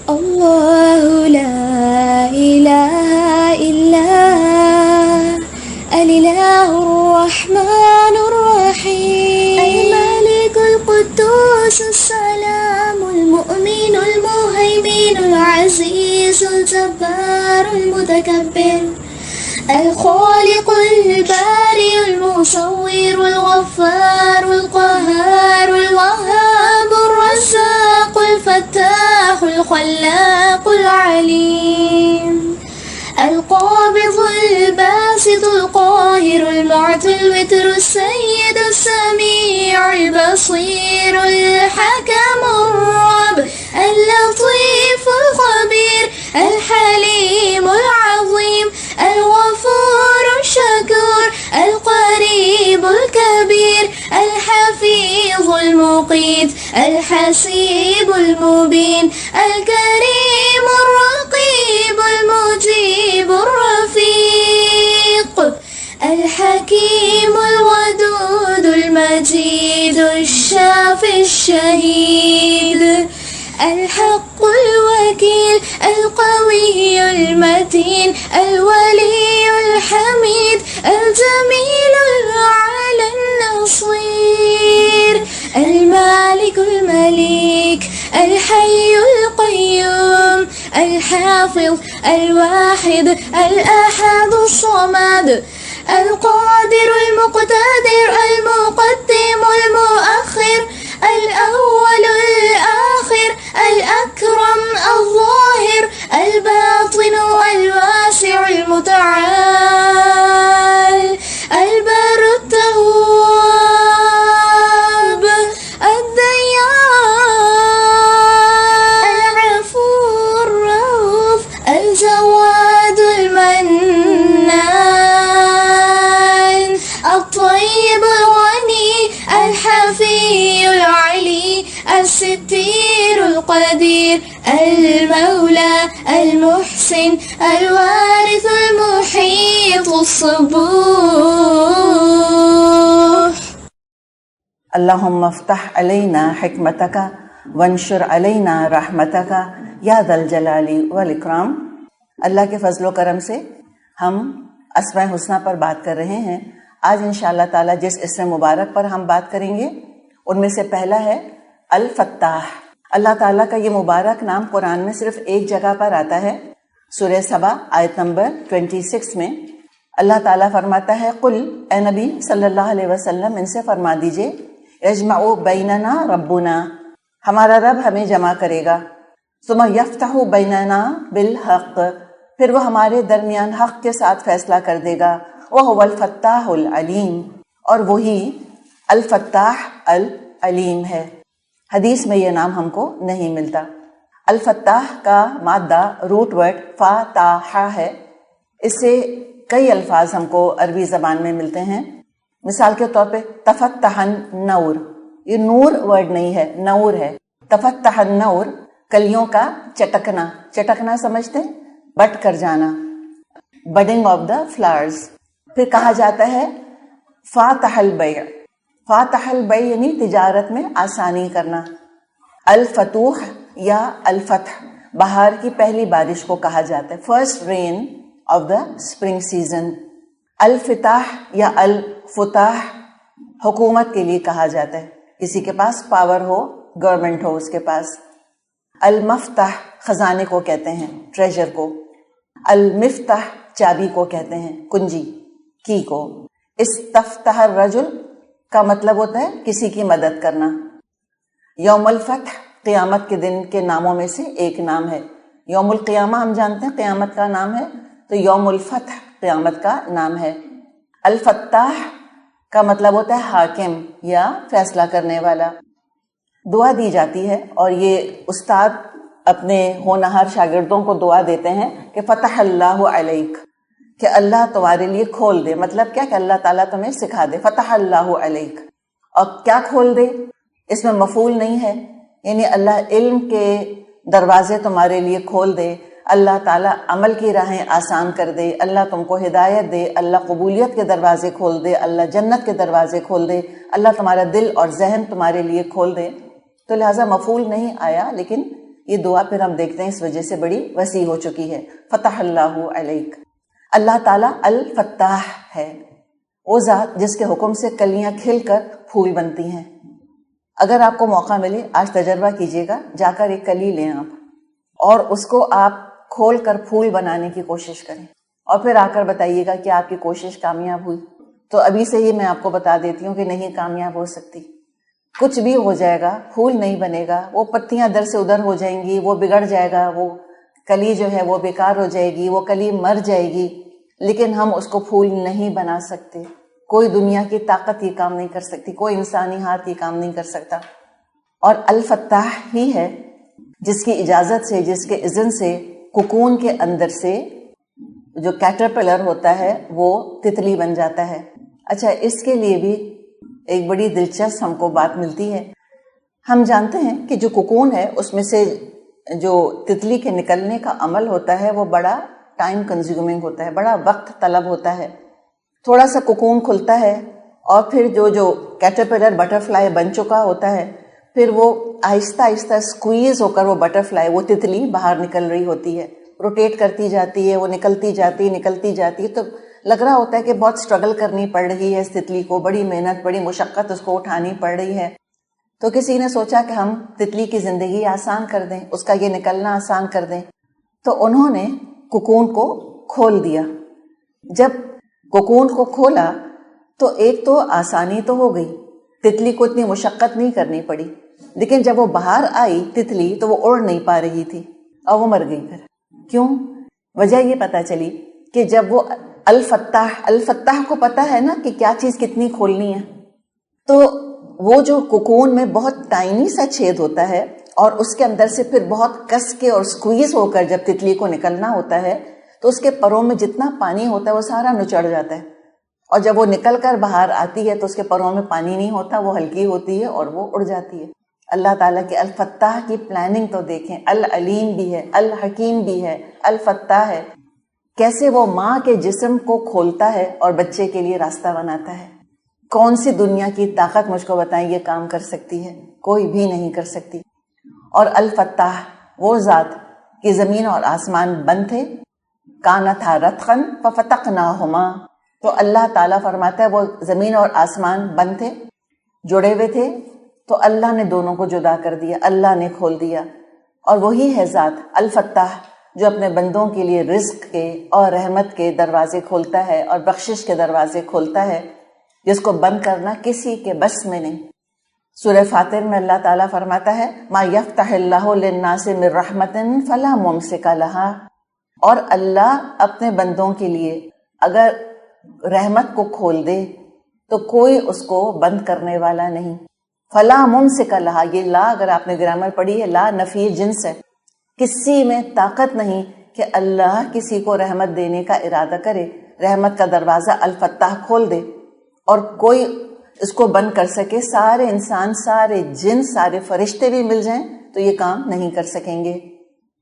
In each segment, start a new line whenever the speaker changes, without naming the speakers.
الله لا إله إلا الإله الرحمن الرحيم الملك القدوس السلام المؤمن المهيمن العزيز الجبار المتكبر الخالق البارئ المصور الغفار القهار الوهاب الرزاق الفتاح الخلاق العليم القابض الباسط القاهر المعطي الوتر السيد السميع البصير الحكم الرب اللطيف الخبير الحليم العظيم الغفور الشكور القريب الكبير الحفيظ المقيت الحسيب المبين الكريم الرقيب المجيب الرفيق الحكيم الودود المجيد الشافي الشهيد الحق الوكيل القوي المتين الولي الحميد الجميل الأعلى النصير المالك المليك الحي القيوم الحافظ الواحد الأحد الصمد القادر المقتدر المقدم المؤخر الأول الآخر الأكرم الظاهر الباطن الواسع المتعال البر التواب الديان العفو الرؤوف الجواد المنان الطيب الغني الحفي العلي الستير القدير المولى المحسن الوارث المحيط الصبوح
اللهم افتح علینا حکمتک وانشر علینا رحمتک یا ذا الجلال والاکرام۔ اللہ کے فضل و کرم سے ہم اسماء حسنہ پر بات کر رہے ہیں۔ آج انشاءاللہ تعالی جس اسم مبارک پر ہم بات کریں گے ان میں سے پہلا ہے الفتاح۔ اللہ تعالیٰ کا یہ مبارک نام قرآن میں صرف ایک جگہ پر آتا ہے، سورہ سبا آیت نمبر 26 میں۔ اللہ تعالیٰ فرماتا ہے قل، اے نبی صلی اللہ علیہ وسلم ان سے فرما دیجئے، یجمع بیننا ربنا، ہمارا رب ہمیں جمع کرے گا، ثم یفتح بیننا بالحق، پھر وہ ہمارے درمیان حق کے ساتھ فیصلہ کر دے گا، وہو الفتاح العلیم، اور وہی الفتاح العلیم ہے۔ حدیث میں یہ نام ہم کو نہیں ملتا۔ الفتاح کا مادہ روٹ ورڈ فاتح ہے، اس سے کئی الفاظ ہم کو عربی زبان میں ملتے ہیں۔ مثال کے طور پہ تفتح النور، یہ نور ورڈ نہیں ہے، نور ہے۔ تفتح النور کلیوں کا چٹکنا، چٹکنا سمجھتے، بٹ کر جانا، بڈنگ آف دا فلاورز۔ پھر کہا جاتا ہے فاتح البیع، فاتح البیع یعنی تجارت میں آسانی کرنا۔ الفتوح یا الفتح بہار کی پہلی بارش کو کہا جاتا ہے، first rain of the spring season. الفتاح یا الفتاح حکومت کے لیے کہا جاتا ہے، کسی کے پاس پاور ہو، گورنمنٹ ہو اس کے پاس۔ المفتح خزانے کو کہتے ہیں، ٹریجر کو۔ المفتح چابی کو کہتے ہیں، کنجی، کی کو۔ استفتح الرجل کا مطلب ہوتا ہے کسی کی مدد کرنا۔ یوم الفتح قیامت کے دن کے ناموں میں سے ایک نام ہے۔ یوم القیامہ ہم جانتے ہیں قیامت کا نام ہے، تو یوم الفتح قیامت کا نام ہے۔ الفتاح کا مطلب ہوتا ہے حاکم یا فیصلہ کرنے والا۔ دعا دی جاتی ہے اور یہ استاد اپنے ہونہار شاگردوں کو دعا دیتے ہیں کہ فتح اللہ علیک، کہ اللہ تمہارے لیے کھول دے۔ مطلب کیا کہ اللہ تعالیٰ تمہیں سکھا دے، فتح اللہ علیک۔ اور کیا کھول دے؟ اس میں مفعول نہیں ہے، یعنی اللہ علم کے دروازے تمہارے لیے کھول دے، اللہ تعالیٰ عمل کی راہیں آسان کر دے، اللہ تم کو ہدایت دے، اللہ قبولیت کے دروازے کھول دے، اللہ جنت کے دروازے کھول دے، اللہ تمہارا دل اور ذہن تمہارے لیے کھول دے۔ تو لہٰذا مفعول نہیں آیا، لیکن یہ دعا پھر ہم دیکھتے ہیں اس وجہ سے بڑی وسیع ہو چکی ہے. فتح اللہ علیک. اللہ تعالیٰ الفتاح ہے، وہ ذات جس کے حکم سے کلیاں کھل کر پھول بنتی ہیں. اگر آپ کو موقع ملے آج تجربہ کیجیے گا، جا کر ایک کلی لیں آپ اور اس کو آپ کھول کر پھول بنانے کی کوشش کریں اور پھر آ کر بتائیے گا کہ آپ کی کوشش کامیاب ہوئی. تو ابھی سے ہی میں آپ کو بتا دیتی ہوں کہ نہیں کامیاب ہو سکتی. کچھ بھی ہو جائے گا، پھول نہیں بنے گا، وہ پتیاں ادھر سے ادھر ہو جائیں گی، وہ بگڑ جائے گا، وہ کلی جو ہے وہ بیکار ہو جائے گی، وہ کلی مر جائے گی، لیکن ہم اس کو پھول نہیں بنا سکتے. کوئی دنیا کی طاقت یہ کام نہیں کر سکتی، کوئی انسانی ہاتھ یہ کام نہیں کر سکتا. اور الفتاح ہی ہے جس کی اجازت سے، جس کے اذن سے کوکون کے اندر سے جو کیٹرپلر ہوتا ہے وہ تتلی بن جاتا ہے. اچھا، اس کے لیے بھی ایک بڑی دلچسپ ہم کو بات ملتی ہے. ہم جانتے ہیں کہ جو کوکون ہے اس میں سے جو تتلی کے نکلنے کا عمل ہوتا ہے وہ بڑا ٹائم کنزیومنگ ہوتا ہے، بڑا وقت طلب ہوتا ہے. تھوڑا سا کوکون کھلتا ہے اور پھر جو کیٹرپلر بٹر فلائی بن چکا ہوتا ہے پھر وہ آہستہ آہستہ اسکویز ہو کر وہ بٹر فلائی، وہ تتلی باہر نکل رہی ہوتی ہے، روٹیٹ کرتی جاتی ہے، وہ نکلتی جاتی ہے. تو لگ رہا ہوتا ہے کہ بہت اسٹرگل کرنی پڑ رہی ہے اس تتلی کو، بڑی محنت، بڑی مشقت اس کو اٹھانی پڑ رہی ہے. تو کسی نے سوچا کہ ہم تتلی کی زندگی آسان کر دیں، اس کا یہ نکلنا آسان کر دیں. تو انہوں نے کوکون کو کھول دیا. جب کوکون کو کھولا تو ایک تو آسانی تو ہو گئی، تتلی کو اتنی مشقت نہیں کرنی پڑی. لیکن جب وہ باہر آئی تتلی تو وہ اڑ نہیں پا رہی تھی اور وہ مر گئی. پھر کیوں؟ وجہ یہ پتا چلی کہ جب وہ الفتاح کو پتا ہے نا کہ کیا چیز کتنی کھولنی ہے، تو وہ جو کوکون میں بہت ٹائنی سا چھید ہوتا ہے اور اس کے اندر سے پھر بہت کس کے اور سکویز ہو کر جب تتلی کو نکلنا ہوتا ہے تو اس کے پروں میں جتنا پانی ہوتا ہے وہ سارا نچڑ جاتا ہے. اور جب وہ نکل کر باہر آتی ہے تو اس کے پروں میں پانی نہیں ہوتا، وہ ہلکی ہوتی ہے اور وہ اڑ جاتی ہے. اللہ تعالیٰ کے الفتاح کی پلاننگ تو دیکھیں، العلیم بھی ہے، الحکیم بھی ہے، الفتاح ہے. کیسے وہ ماں کے جسم کو کھولتا ہے اور بچے کے لیے راستہ بناتا ہے. کون سی دنیا کی طاقت مجھ کو بتائیں یہ کام کر سکتی ہے؟ کوئی بھی نہیں کر سکتی. اور الفتاح وہ ذات کہ زمین اور آسمان بند تھے، کانتھا رتقن ففتقناہما. تو اللہ تعالیٰ فرماتا ہے وہ زمین اور آسمان بند تھے، جڑے ہوئے تھے، تو اللہ نے دونوں کو جدا کر دیا، اللہ نے کھول دیا. اور وہی ہے ذات الفتاح جو اپنے بندوں کے لیے رزق کے اور رحمت کے دروازے کھولتا ہے اور بخشش کے دروازے کھولتا ہے، جس کو بند کرنا کسی کے بس میں نہیں. سورہ فاتر میں اللہ تعالیٰ فرماتا ہے ما یفتح اللہ للناس من رحمت فلا ممسک لہا. اور اللہ اپنے بندوں کے لیے اگر رحمت کو کھول دے تو کوئی اس کو بند کرنے والا نہیں. فلا ممسک لہا، یہ لا اگر آپ نے گرامر پڑھی ہے، لا نفی جنس ہے. کسی میں طاقت نہیں کہ اللہ کسی کو رحمت دینے کا ارادہ کرے، رحمت کا دروازہ الفتاح کھول دے اور کوئی اس کو بند کر سکے. سارے انسان، سارے جن، سارے فرشتے بھی مل جائیں تو یہ کام نہیں کر سکیں گے.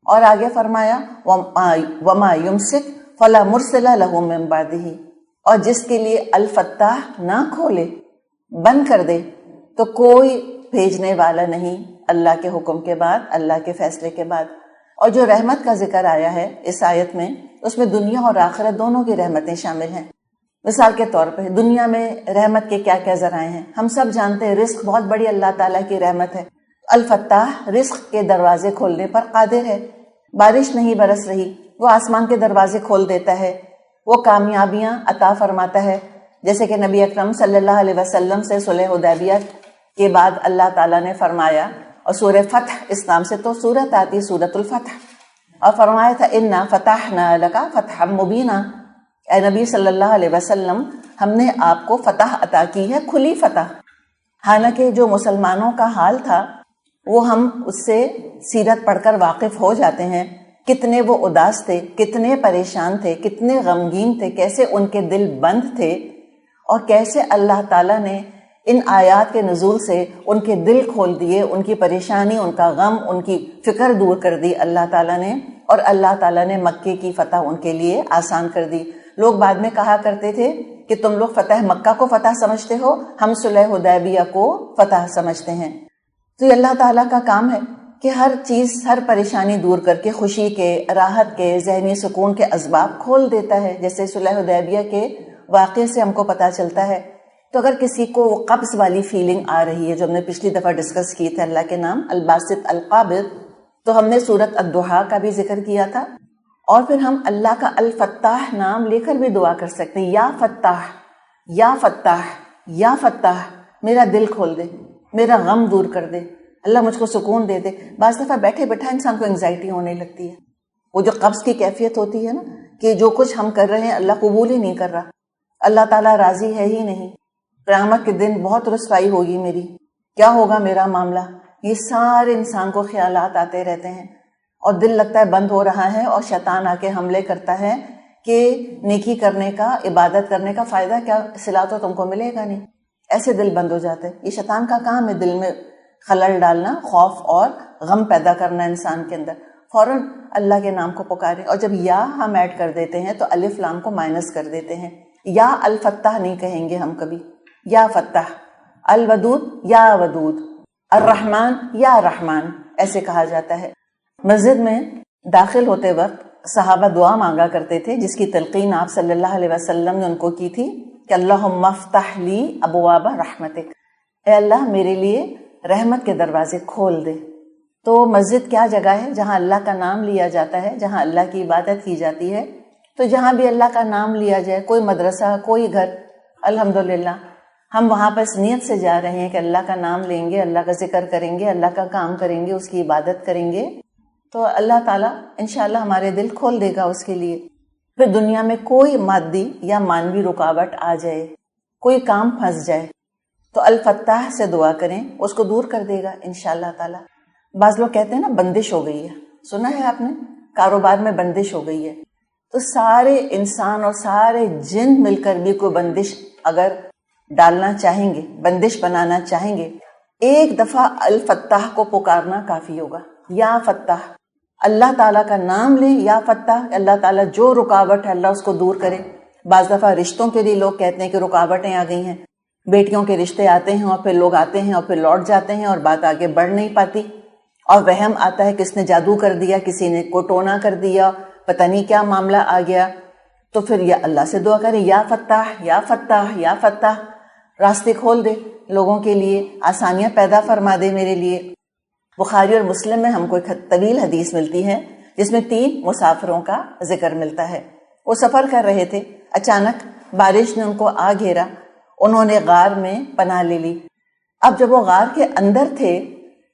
اور آگے فرمایا وما یمسک فلا مرسل لہ من بعدہ. اور جس کے لیے الفتاح نہ کھولے، بند کر دے، تو کوئی بھیجنے والا نہیں اللہ کے حکم کے بعد، اللہ کے فیصلے کے بعد. اور جو رحمت کا ذکر آیا ہے اس آیت میں، اس میں دنیا اور آخرت دونوں کی رحمتیں شامل ہیں. مثال کے طور پہ دنیا میں رحمت کے کیا کیا ذرائع ہیں؟ ہم سب جانتے ہیں رزق بہت بڑی اللہ تعالیٰ کی رحمت ہے. الفتاح رزق کے دروازے کھولنے پر قادر ہے. بارش نہیں برس رہی، وہ آسمان کے دروازے کھول دیتا ہے، وہ کامیابیاں عطا فرماتا ہے. جیسے کہ نبی اکرم صلی اللہ علیہ وسلم سے صلح حدیبیہ کے بعد اللہ تعالیٰ نے فرمایا، اور سورہ فتح اس نام سے تو سورت آتی، سورت الفتح، اور فرمایا تھا انا فتحنا لک فتحا مبینا. اے نبی صلی اللہ علیہ وسلم، ہم نے آپ کو فتح عطا کی ہے، کھلی فتح. حالانکہ جو مسلمانوں کا حال تھا وہ ہم اس سے سیرت پڑھ کر واقف ہو جاتے ہیں. کتنے وہ اداس تھے، کتنے پریشان تھے، کتنے غمگین تھے، کیسے ان کے دل بند تھے، اور کیسے اللہ تعالیٰ نے ان آیات کے نزول سے ان کے دل کھول دیے، ان کی پریشانی، ان کا غم، ان کی فکر دور کر دی اللہ تعالیٰ نے. اور اللہ تعالیٰ نے مکے کی فتح ان کے لیے آسان کر دی. لوگ بعد میں کہا کرتے تھے کہ تم لوگ فتح مکہ کو فتح سمجھتے ہو، ہم صلح حدیبیہ کو فتح سمجھتے ہیں. تو یہ اللہ تعالیٰ کا کام ہے کہ ہر چیز، ہر پریشانی دور کر کے خوشی کے، راحت کے، ذہنی سکون کے اسباب کھول دیتا ہے، جیسے صلح حدیبیہ کے واقعے سے ہم کو پتہ چلتا ہے۔ تو اگر کسی کو وہ قبض والی فیلنگ آ رہی ہے، جو ہم نے پچھلی دفعہ ڈسکس کی تھے اللہ کے نام الباسط القابض، تو ہم نے سورۃ الضحیٰ کا بھی ذکر کیا تھا، اور پھر ہم اللہ کا الفتاح نام لے کر بھی دعا کر سکتے ہیں، یا فتاح یا فتاح یا فتاح، میرا دل کھول دے، میرا غم دور کر دے، اللہ مجھ کو سکون دے دے۔ بعض دفعہ بیٹھے بیٹھا انسان کو انگزائٹی ہونے لگتی ہے، وہ جو قبض کی کیفیت ہوتی ہے نا، کہ جو کچھ ہم کر رہے ہیں اللہ قبول ہی نہیں کر رہا، اللہ تعالیٰ راضی ہے ہی نہیں، قیامت کے دن بہت رسوائی ہوگی میری، کیا ہوگا میرا معاملہ، یہ سارے انسان کو خیالات آتے رہتے ہیں، اور دل لگتا ہے بند ہو رہا ہے، اور شیطان آ کے حملے کرتا ہے کہ نیکی کرنے کا، عبادت کرنے کا فائدہ کیا، صلہ تو تم کو ملے گا نہیں، ایسے دل بند ہو جاتے۔ یہ شیطان کا کام ہے، دل میں خلل ڈالنا، خوف اور غم پیدا کرنا انسان کے اندر۔ فوراً اللہ کے نام کو پکارے، اور جب یا ہم ایڈ کر دیتے ہیں تو الف لام کو مائنس کر دیتے ہیں، یا الفتح نہیں کہیں گے ہم کبھی، یا فتح، الودود یا ودود، الرحمن یا رحمان، ایسے کہا جاتا ہے۔ مسجد میں داخل ہوتے وقت صحابہ دعا مانگا کرتے تھے، جس کی تلقین آپ صلی اللہ علیہ وسلم نے ان کو کی تھی کہ اللہم افتح لی ابواب رحمتک، اے اللہ میرے لیے رحمت کے دروازے کھول دے۔ تو مسجد کیا جگہ ہے؟ جہاں اللہ کا نام لیا جاتا ہے، جہاں اللہ کی عبادت کی جاتی ہے۔ تو جہاں بھی اللہ کا نام لیا جائے، کوئی مدرسہ، کوئی گھر، الحمدللہ ہم وہاں پر اس نیت سے جا رہے ہیں کہ اللہ کا نام لیں گے، اللہ کا ذکر کریں گے، اللہ کا کام کریں گے، اس کی عبادت کریں گے، تو اللہ تعالیٰ انشاءاللہ ہمارے دل کھول دے گا اس کے لیے۔ پھر دنیا میں کوئی مادی یا مانوی رکاوٹ آ جائے، کوئی کام پھنس جائے، تو الفتاح سے دعا کریں، اس کو دور کر دے گا انشاءاللہ تعالیٰ۔ بعض لوگ کہتے ہیں نا بندش ہو گئی ہے، سنا ہے آپ نے، کاروبار میں بندش ہو گئی ہے، تو سارے انسان اور سارے جن مل کر بھی کوئی بندش اگر ڈالنا چاہیں گے، بندش بنانا چاہیں گے، ایک دفعہ الفتاح کو پکارنا کافی ہوگا، یا فتاح، اللہ تعالیٰ کا نام لیں، یا فتاح، اللہ تعالیٰ جو رکاوٹ ہے اللہ اس کو دور کرے۔ بعض دفعہ رشتوں کے لیے لوگ کہتے ہیں کہ رکاوٹیں آ گئی ہیں، بیٹیوں کے رشتے آتے ہیں اور پھر لوگ آتے ہیں اور پھر لوٹ جاتے ہیں اور بات آگے بڑھ نہیں پاتی، اور وہم آتا ہے کس نے جادو کر دیا، کسی نے کو ٹونا کر دیا، پتہ نہیں کیا معاملہ آ گیا، تو پھر یا اللہ سے دعا کریں، یا فتاح یا فتاح یا فتاح، راستے کھول دے لوگوں کے لیے، آسانیاں پیدا فرما دے میرے لیے۔ بخاری اور مسلم میں ہم کو ایک طویل حدیث ملتی ہے جس میں 3 مسافروں کا ذکر ملتا ہے۔ وہ سفر کر رہے تھے، اچانک بارش نے ان کو آ گھیرا، انہوں نے غار میں پناہ لے لی۔ اب جب وہ غار کے اندر تھے،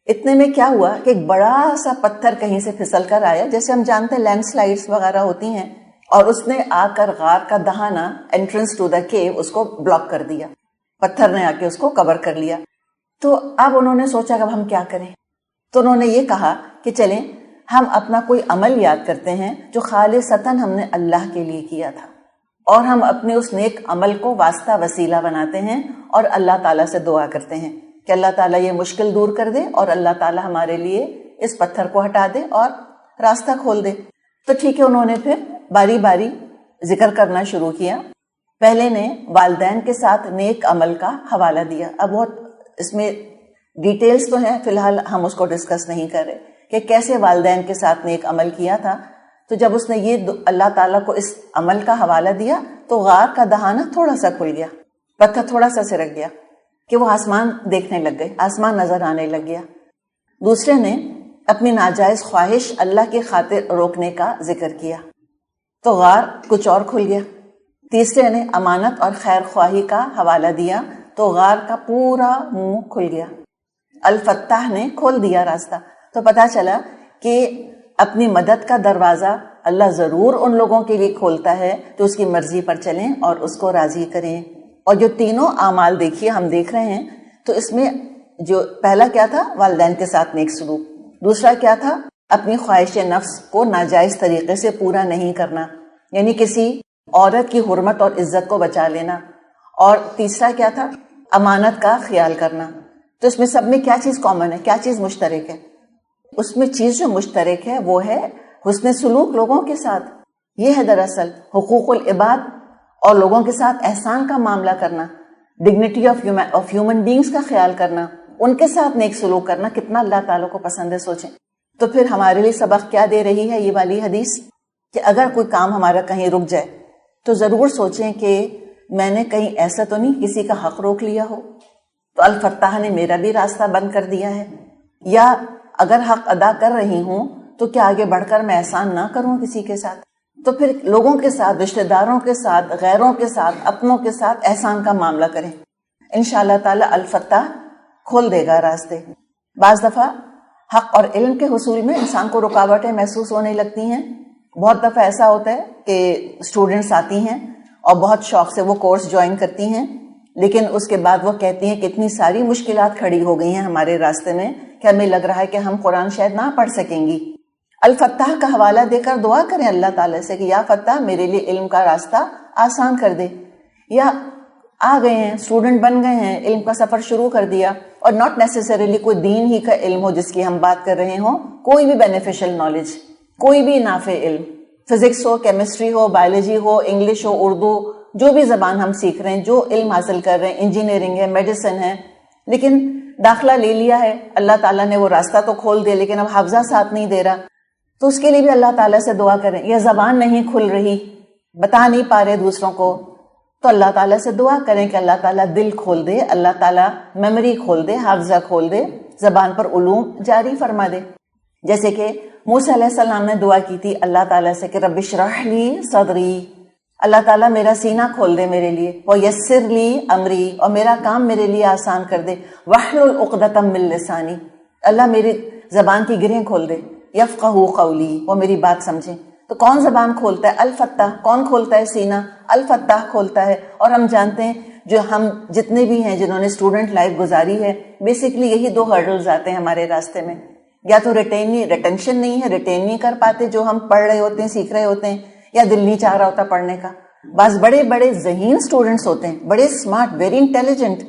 اتنے میں کیا ہوا کہ ایک بڑا سا پتھر کہیں سے پھسل کر آیا، جیسے ہم جانتے ہیں لینڈ سلائڈز وغیرہ ہوتی ہیں، اور اس نے آ کر غار کا دہانہ، انٹرنس ٹو دا کیو، اس کو بلاک کر دیا، پتھر نے آ کے اس کو کور کر لیا۔ تو اب انہوں نے سوچا کہ اب ہم کیا کریں، تو انہوں نے یہ کہا کہ چلیں ہم اپنا کوئی عمل یاد کرتے ہیں جو خالصتاً ہم نے اللہ کے لیے کیا تھا، اور ہم اپنے اس نیک عمل کو واسطہ وسیلہ بناتے ہیں اور اللہ تعالیٰ سے دعا کرتے ہیں کہ اللہ تعالیٰ یہ مشکل دور کر دے، اور اللہ تعالیٰ ہمارے لیے اس پتھر کو ہٹا دے اور راستہ کھول دے۔ تو ٹھیک ہے، انہوں نے پھر باری باری ذکر کرنا شروع کیا۔ پہلے نے والدین کے ساتھ نیک عمل کا حوالہ دیا۔ اب بہت اس میں ڈیٹیلز تو ہیں، فی الحال ہم اس کو ڈسکس نہیں کر رہے کہ کیسے والدین کے ساتھ نیک عمل کیا تھا۔ تو جب اس نے یہ اللہ تعالیٰ کو اس عمل کا حوالہ دیا تو غار کا دہانہ تھوڑا سا کھل گیا، پتھر تھوڑا سا سرک گیا کہ وہ آسمان دیکھنے لگ گئے، آسمان نظر آنے لگ گیا۔ دوسرے نے اپنی ناجائز خواہش اللہ کی خاطر روکنے کا ذکر کیا تو غار کچھ اور کھل گیا۔ تیسرے نے امانت اور خیر خواہی کا حوالہ دیا تو غار کا پورا منہ کھل گیا۔ الفتاح نے کھول دیا راستہ، تو پتہ چلا کہ اپنی مدد کا دروازہ اللہ ضرور ان لوگوں کے لیے کھولتا ہے تو اس کی مرضی پر چلیں اور اس کو راضی کریں۔ اور جو تینوں اعمال دیکھیے ہم دیکھ رہے ہیں، تو اس میں جو پہلا کیا تھا، والدین کے ساتھ نیک سلوک، دوسرا کیا تھا، اپنی خواہش نفس کو ناجائز طریقے سے پورا نہیں کرنا، یعنی کسی عورت کی حرمت اور عزت کو بچا لینا، اور تیسرا کیا تھا، امانت کا خیال کرنا۔ تو اس میں سب میں کیا چیز کامن ہے، کیا چیز مشترک ہے؟ اس میں چیز جو مشترک ہے وہ ہے حسن سلوک لوگوں کے ساتھ۔ یہ ہے دراصل حقوق العباد، اور لوگوں کے ساتھ احسان کا معاملہ کرنا، ڈگنیٹی آف ہیومن بینگز کا خیال کرنا، ان کے ساتھ نیک سلوک کرنا کتنا اللہ تعالیٰ کو پسند ہے سوچیں. تو پھر ہمارے لیے سبق کیا دے رہی ہے یہ والی حدیث کہ اگر کوئی کام ہمارا کہیں رک جائے تو ضرور سوچیں کہ میں نے کہیں ایسا تو نہیں کسی کا حق روک لیا ہو, تو الفتاح نے میرا بھی راستہ بند کر دیا ہے, یا اگر حق ادا کر رہی ہوں تو کیا آگے بڑھ کر میں احسان نہ کروں کسی کے ساتھ. تو پھر لوگوں کے ساتھ, رشتہ داروں کے ساتھ, غیروں کے ساتھ, اپنوں کے ساتھ احسان کا معاملہ کریں. انشاءاللہ تعالی الفتاح کھول دے گا راستے. بعض دفعہ حق اور علم کے حصول میں انسان کو رکاوٹیں محسوس ہونے لگتی ہیں. بہت دفعہ ایسا ہوتا ہے کہ اسٹوڈنٹس آتی ہیں اور بہت شوق سے وہ کورس جوائن کرتی ہیں, لیکن اس کے بعد وہ کہتی ہیں کہ اتنی ساری مشکلات کھڑی ہو گئی ہیں ہمارے راستے میں کہ ہمیں لگ رہا ہے کہ ہم قرآن شاید نہ پڑھ سکیں گی. الفتاح کا حوالہ دے کر دعا کریں اللہ تعالیٰ سے کہ یا فتاح میرے لیے علم کا راستہ آسان کر دے. یا آ گئے ہیں, اسٹوڈنٹ بن گئے ہیں, علم کا سفر شروع کر دیا, اور ناٹ نیسیسریلی کوئی دین ہی کا علم ہو جس کی ہم بات کر رہے ہوں, کوئی بھی بینیفیشل نالج, کوئی بھی نافع علم, فزکس ہو, کیمسٹری ہو, بایولوجی ہو, انگلش ہو, اردو, جو بھی زبان ہم سیکھ رہے ہیں, جو علم حاصل کر رہے ہیں, انجینئرنگ ہے, میڈیسن ہے, لیکن داخلہ لے لیا ہے, اللہ تعالیٰ نے وہ راستہ تو کھول دے لیکن اب حافظہ ساتھ نہیں دے رہا, تو اس کے لیے بھی اللہ تعالیٰ سے دعا کریں. یا زبان نہیں کھل رہی, بتا نہیں پا رہے دوسروں کو, تو اللہ تعالیٰ سے دعا کریں کہ اللہ تعالیٰ دل کھول دے, اللہ تعالیٰ میموری کھول دے, حافظہ کھول دے, زبان پر علوم جاری فرما دے. جیسے کہ موسیٰ علیہ السلام نے دعا کی تھی اللہ تعالیٰ سے کہ رب اشرح لی صدری, اللہ تعالیٰ میرا سینہ کھول دے میرے لیے, ویسر لی امری, اور میرا کام میرے لیے آسان کر دے, واحلل عقدۃ من لسانی, اللہ میری زبان کی گرہیں کھول دے, یفقہوا قولی, وہ میری بات سمجھیں. تو کون زبان کھولتا ہے؟ الفتاح. کون کھولتا ہے سینہ؟ الفتاح کھولتا ہے. اور ہم جانتے ہیں جو ہم جتنے بھی ہیں جنہوں نے اسٹوڈنٹ لائف گزاری ہے, بیسکلی یہی دو ہرڈلز آتے ہیں ہمارے راستے میں. یا تو ریٹینشن نہیں ہے, ریٹین نہیں کر پاتے جو ہم پڑھ رہے ہوتے ہیں, سیکھ رہے ہوتے ہیں, یا دل نہیں چاہ رہا ہوتا پڑھنے کا. بعض بڑے بڑے ذہین اسٹوڈنٹس ہوتے ہیں, بڑے smart, very intelligent,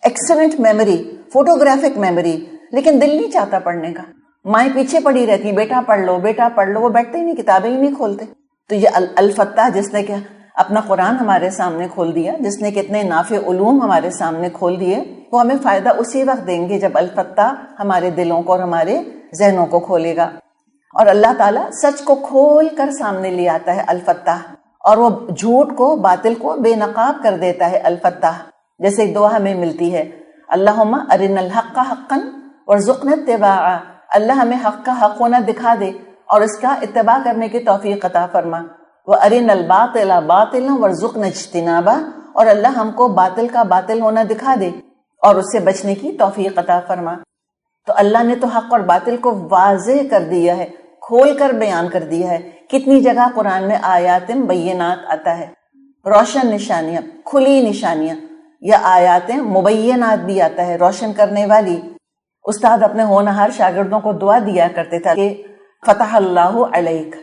excellent memory, photographic memory, لیکن دل نہیں چاہتا پڑھنے کا. مائیں پیچھے پڑی رہتی, بیٹا پڑھ لو, بیٹا پڑھ لو, وہ بیٹھتے ہی نہیں, کتابیں ہی نہیں کھولتے. تو یہ الفتاح جس نے کہ اپنا قرآن ہمارے سامنے کھول دیا, جس نے کتنے نافع علوم ہمارے سامنے کھول دیے, وہ ہمیں فائدہ اسی وقت دیں گے جب الفتاح ہمارے دلوں کو اور ہمارے ذہنوں کو کھولے گا. اور اللہ تعالیٰ سچ کو کھول کر سامنے لے آتا ہے الفتاح, اور وہ جھوٹ کو, باطل کو بے نقاب کر دیتا ہے الفتاح. جیسے ایک دعا ہمیں ملتی ہے, اللہم ارنا الحق حقا وارزقنا اتباعہ, اللہ ہمیں حق کا حق ہونا دکھا دے اور اس کا اتباع کرنے کی توفیق عطا فرما. وَأَرِنَا الْبَاطِلَ بَاطِلًا وَارْزُقْنَا اجْتِنَابَهُ, اور اللہ ہم کو باطل کا باطل ہونا دکھا دے اور اس سے بچنے کی توفیق عطا فرما. تو اللہ نے تو حق اور باطل کو واضح کر دیا ہے, کھول کر بیان کر دیا ہے. کتنی جگہ قرآن میں آیات بینات آتا ہے, روشن نشانیاں, کھلی نشانیاں, یا آیات مبینات بھی آتا ہے, روشن کرنے والی. استاد اپنے ہونہار شاگردوں کو دعا دیا کرتے تھے کہ فتح اللہ علیک,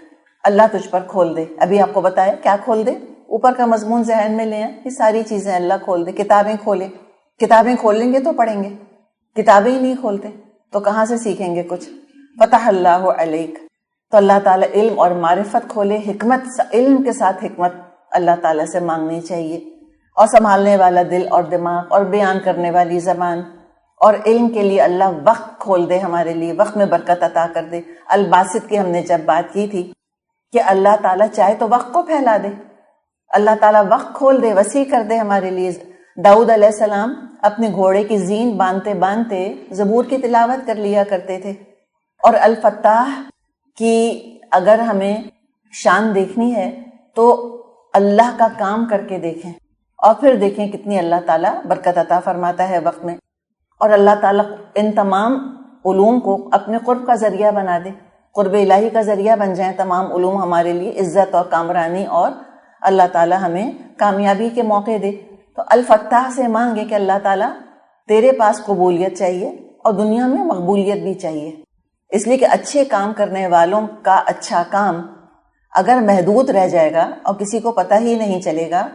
اللہ تجھ پر کھول دے. ابھی آپ کو بتایا کیا کھول دے, اوپر کا مضمون ذہن میں لیں, یہ ساری چیزیں اللہ کھول دے. کتابیں کھولیں, کتابیں کھولیں گے تو پڑھیں گے, کتابیں ہی نہیں کھولتے تو کہاں سے سیکھیں گے کچھ. فتح اللہ علیک, تو اللہ تعالیٰ علم اور معرفت کھولے. حکمت, علم کے ساتھ حکمت اللہ تعالیٰ سے مانگنی چاہیے, اور سنبھالنے والا دل اور دماغ, اور بیان کرنے والی زبان, اور علم کے لیے اللہ وقت کھول دے ہمارے لیے, وقت میں برکت عطا کر دے. الباسط کی ہم نے جب بات کی تھی کہ اللہ تعالیٰ چاہے تو وقت کو پھیلا دے, اللہ تعالیٰ وقت کھول دے, وسیع کر دے ہمارے لیے. داؤد علیہ السلام اپنے گھوڑے کی زین باندھتے باندھتے زبور کی تلاوت کر لیا کرتے تھے. اور الفتاح کی اگر ہمیں شان دیکھنی ہے تو اللہ کا کام کر کے دیکھیں, اور پھر دیکھیں کتنی اللہ تعالیٰ برکت عطا فرماتا ہے وقت میں. اور اللہ تعالیٰ ان تمام علوم کو اپنے قرب کا ذریعہ بنا دے, قرب الہی کا ذریعہ بن جائیں تمام علوم ہمارے لیے, عزت اور کامرانی, اور اللہ تعالیٰ ہمیں کامیابی کے موقع دے. تو الفتاح سے مانگے کہ اللہ تعالیٰ تیرے پاس قبولیت چاہیے اور دنیا میں مقبولیت بھی چاہیے, اس لیے کہ اچھے کام کرنے والوں کا اچھا کام اگر محدود رہ جائے گا اور کسی کو پتہ ہی نہیں چلے گا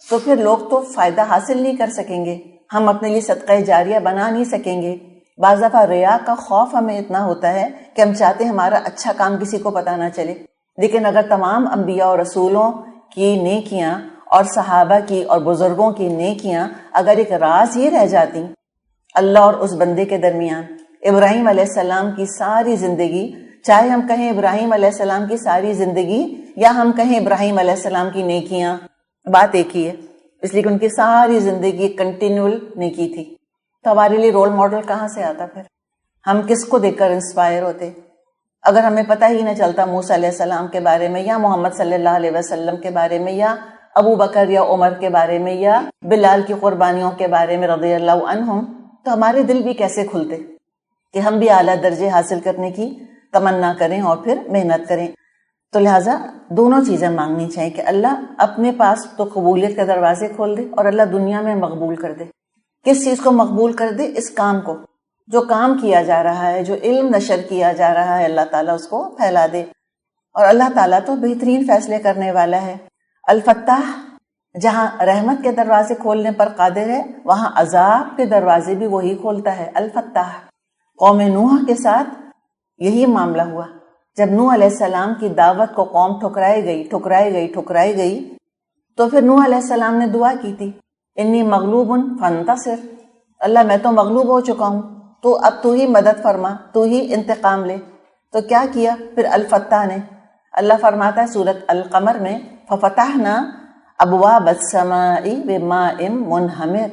تو پھر لوگ تو فائدہ حاصل نہیں کر سکیں گے, ہم اپنے لیے صدقہ جاریہ بنا نہیں سکیں گے. بعض دفعہ ریا کا خوف ہمیں اتنا ہوتا ہے کہ ہم چاہتے ہیں ہمارا اچھا کام کسی کو پتہ نہ چلے, لیکن اگر تمام انبیاء اور رسولوں کی نیکیاں اور صحابہ کی اور بزرگوں کی نیکیاں اگر ایک راز ہی رہ جاتی, اللہ اور اس بندے کے درمیان. ابراہیم علیہ السلام کی ساری زندگی، چاہے ہم کہیں ابراہیم علیہ السلام کی ساری زندگی یا ہم کہیں ابراہیم علیہ السلام کی نیکیاں، بات ایک ہی ہے، اس لیے کہ ان کی ساری زندگی کنٹینیول نیکی تھی. تو ہمارے لیے رول ماڈل کہاں سے آتا؟ پھر ہم کس کو دیکھ کر انسپائر ہوتے؟ اگر ہمیں پتہ ہی نہ چلتا موسیٰ علیہ السلام کے بارے میں یا محمد صلی اللہ علیہ وسلم کے بارے میں یا ابو بکر یا عمر کے بارے میں یا بلال کی قربانیوں کے بارے میں رضی اللہ عنہم، تو ہمارے دل بھی کیسے کھلتے کہ ہم بھی اعلیٰ درجے حاصل کرنے کی تمنا کریں اور پھر محنت کریں. تو لہٰذا دونوں چیزیں مانگنی چاہیے کہ اللہ اپنے پاس تو قبولیت کے دروازے کھول دے اور اللہ دنیا میں مقبول کر دے. کس چیز کو مقبول کر دے؟ اس کام کو، جو کام کیا جا رہا ہے، جو علم نشر کیا جا رہا ہے، اللہ تعالیٰ اس کو پھیلا دے. اور اللہ تعالیٰ تو بہترین فیصلے کرنے والا ہے. الفتاح، جہاں رحمت کے دروازے کھولنے پر قادر ہے وہاں عذاب کے دروازے بھی وہی کھولتا ہے. الفتاح. قوم نوح کے ساتھ یہی معاملہ ہوا. جب نوح علیہ السلام کی دعوت کو قوم ٹھکرائی گئی تو پھر نوح علیہ السلام نے دعا کی تھی، انی مغلوب فانتصر، اللہ میں تو مغلوب ہو چکا ہوں، تو اب تو ہی مدد فرما، تو ہی انتقام لے. تو کیا کیا پھر الفتاح نے؟ اللہ فرماتا ہے سورۃ القمر میں، ففتحنا ابواب السماء بماء منہمر،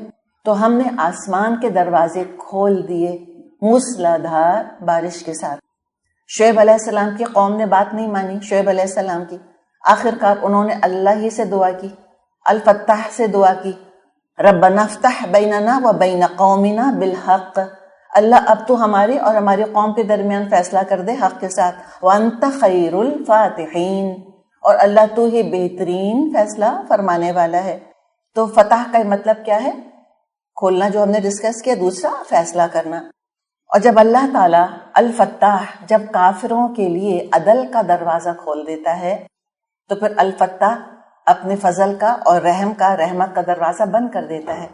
تو ہم نے آسمان کے دروازے کھول دیے موسلادھار بارش کے ساتھ. شعیب علیہ السلام کی قوم نے بات نہیں مانی، شعیب علیہ السلام کی. آخرکار انہوں نے اللہ ہی سے دعا کی، الفتاح سے دعا کی، ربنا افتح بیننا و بین قومنا بالحق، اللہ اب تو ہمارے اور ہماری قوم کے درمیان فیصلہ کر دے حق کے ساتھ. وانت خیر الفاتحین، اور اللہ تو ہی بہترین فیصلہ فرمانے والا ہے. تو فتح کا مطلب کیا ہے؟ کھولنا، جو ہم نے ڈسکس کیا. دوسرا فیصلہ کرنا. اور جب اللہ تعالیٰ الفتاح جب کافروں کے لیے عدل کا دروازہ کھول دیتا ہے تو پھر الفتاح اپنے فضل کا اور رحمت کا دروازہ بند کر دیتا ہے.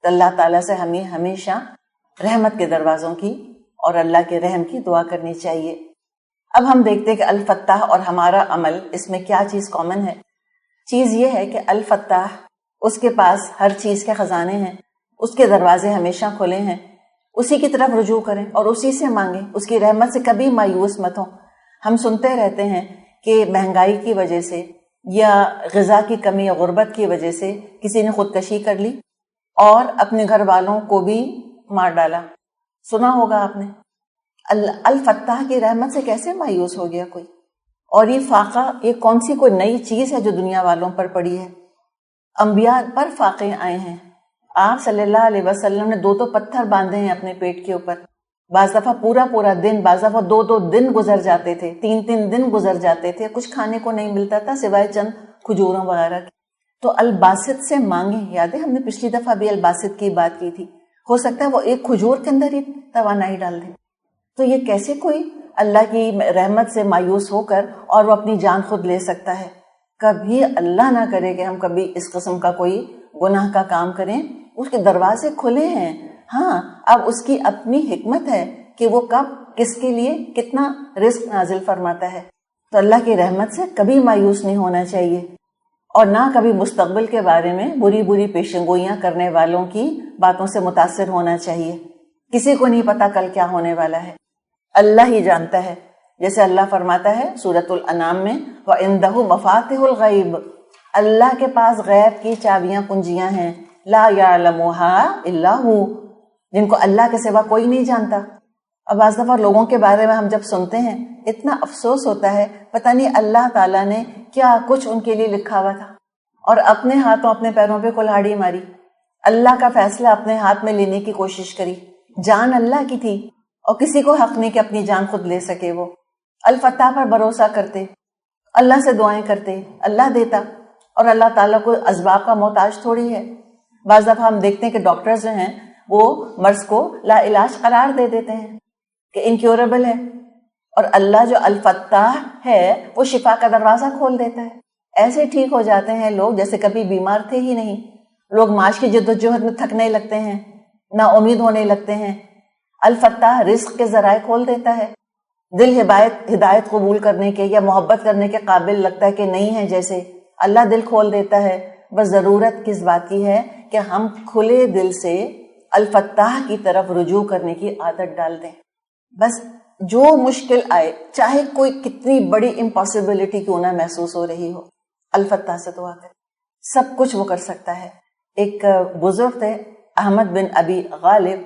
تو اللہ تعالیٰ سے ہمیں ہمیشہ رحمت کے دروازوں کی اور اللہ کے رحم کی دعا کرنی چاہیے. اب ہم دیکھتے ہیں کہ الفتاح اور ہمارا عمل، اس میں کیا چیز کامن ہے؟ چیز یہ ہے کہ الفتاح، اس کے پاس ہر چیز کے خزانے ہیں، اس کے دروازے ہمیشہ کھلے ہیں. اسی کی طرف رجوع کریں اور اسی سے مانگیں، اس کی رحمت سے کبھی مایوس مت ہوں. ہم سنتے رہتے ہیں کہ مہنگائی کی وجہ سے یا غذا کی کمی یا غربت کی وجہ سے کسی نے خودکشی کر لی اور اپنے گھر والوں کو بھی مار ڈالا. سنا ہوگا آپ نے. الفتاح کی رحمت سے کیسے مایوس ہو گیا کوئی؟ اور یہ فاقہ، یہ کون سی کوئی نئی چیز ہے جو دنیا والوں پر پڑی ہے؟ انبیاء پر فاقے آئے ہیں. آپ صلی اللہ علیہ وسلم نے 2 پتھر باندھے ہیں اپنے پیٹ کے اوپر. بعض دفعہ پورا دن، بعض دفعہ 2 دن گزر جاتے تھے، 3 دن گزر جاتے تھے، کچھ کھانے کو نہیں ملتا تھا سوائے چند کھجوروں وغیرہ کی. تو الباسط سے مانگیں. یاد ہے ہم نے پچھلی دفعہ بھی الباسط کی بات کی تھی. ہو سکتا ہے وہ ایک کھجور کے اندر ہی توانائی ڈال دے. تو یہ کیسے کوئی اللہ کی رحمت سے مایوس ہو کر اور وہ اپنی جان خود لے سکتا ہے؟ کبھی اللہ نہ کرے کہ ہم کبھی اس قسم کا کوئی گناہ کا کام کریں. اس کے دروازے کھلے ہیں. ہاں، اب اس کی اپنی حکمت ہے کہ وہ کب کس کے لیے کتنا رزق نازل فرماتا ہے. تو اللہ کی رحمت سے کبھی مایوس نہیں ہونا چاہیے اور نہ کبھی مستقبل کے بارے میں بری پیشن گوئیاں کرنے والوں کی باتوں سے متاثر ہونا چاہیے. کسی کو نہیں پتا کل کیا ہونے والا ہے، اللہ ہی جانتا ہے. جیسے اللہ فرماتا ہے سورۃ الانعام میں، وَعِندَهُ مَفَاتِحُ الْغَيْبِ، اللہ کے پاس غیب کی چابیاں کنجیاں ہیں، لا يعلمها الا هو، جن کو اللہ کے سوا کوئی نہیں جانتا. اور بعض دفعہ لوگوں کے بارے میں ہم جب سنتے ہیں اتنا افسوس ہوتا ہے، پتہ نہیں اللہ تعالیٰ نے کیا کچھ ان کے لیے لکھا ہوا تھا اور اپنے ہاتھوں اپنے پیروں پہ کلہاڑی ماری، اللہ کا فیصلہ اپنے ہاتھ میں لینے کی کوشش کری. جان اللہ کی تھی اور کسی کو حق نہیں کہ اپنی جان خود لے سکے. وہ الفتاح پر بھروسہ کرتے، اللہ سے دعائیں کرتے، اللہ دیتا. اور اللہ تعالیٰ کو اسباب کا محتاج تھوڑی ہے. بعض دفعہ ہم دیکھتے ہیں کہ ڈاکٹرز جو ہیں وہ مرض کو لا علاج قرار دے دیتے ہیں کہ انکیوریبل ہے، اور اللہ جو الفتاح ہے وہ شفا کا دروازہ کھول دیتا ہے. ایسے ٹھیک ہو جاتے ہیں لوگ جیسے کبھی بیمار تھے ہی نہیں. لوگ معاش کی جدوجہد میں تھکنے لگتے ہیں، نا امید ہونے لگتے ہیں. الفتاح رزق کے ذرائع کھول دیتا ہے. دل ہدایت قبول کرنے کے یا محبت کرنے کے قابل لگتا ہے کہ نہیں ہے، جیسے اللہ دل کھول دیتا ہے. بس ضرورت کس بات کی ہے کہ ہم کھلے دل سے الفتاح کی طرف رجوع کرنے کی عادت ڈال دیں. بس جو مشکل آئے، چاہے کوئی کتنی بڑی امپاسبلٹی کیوں نہ محسوس ہو رہی ہو، الفتاح سے دعا کریں. سب کچھ وہ کر سکتا ہے. ایک بزرگ تھے احمد بن ابی غالب،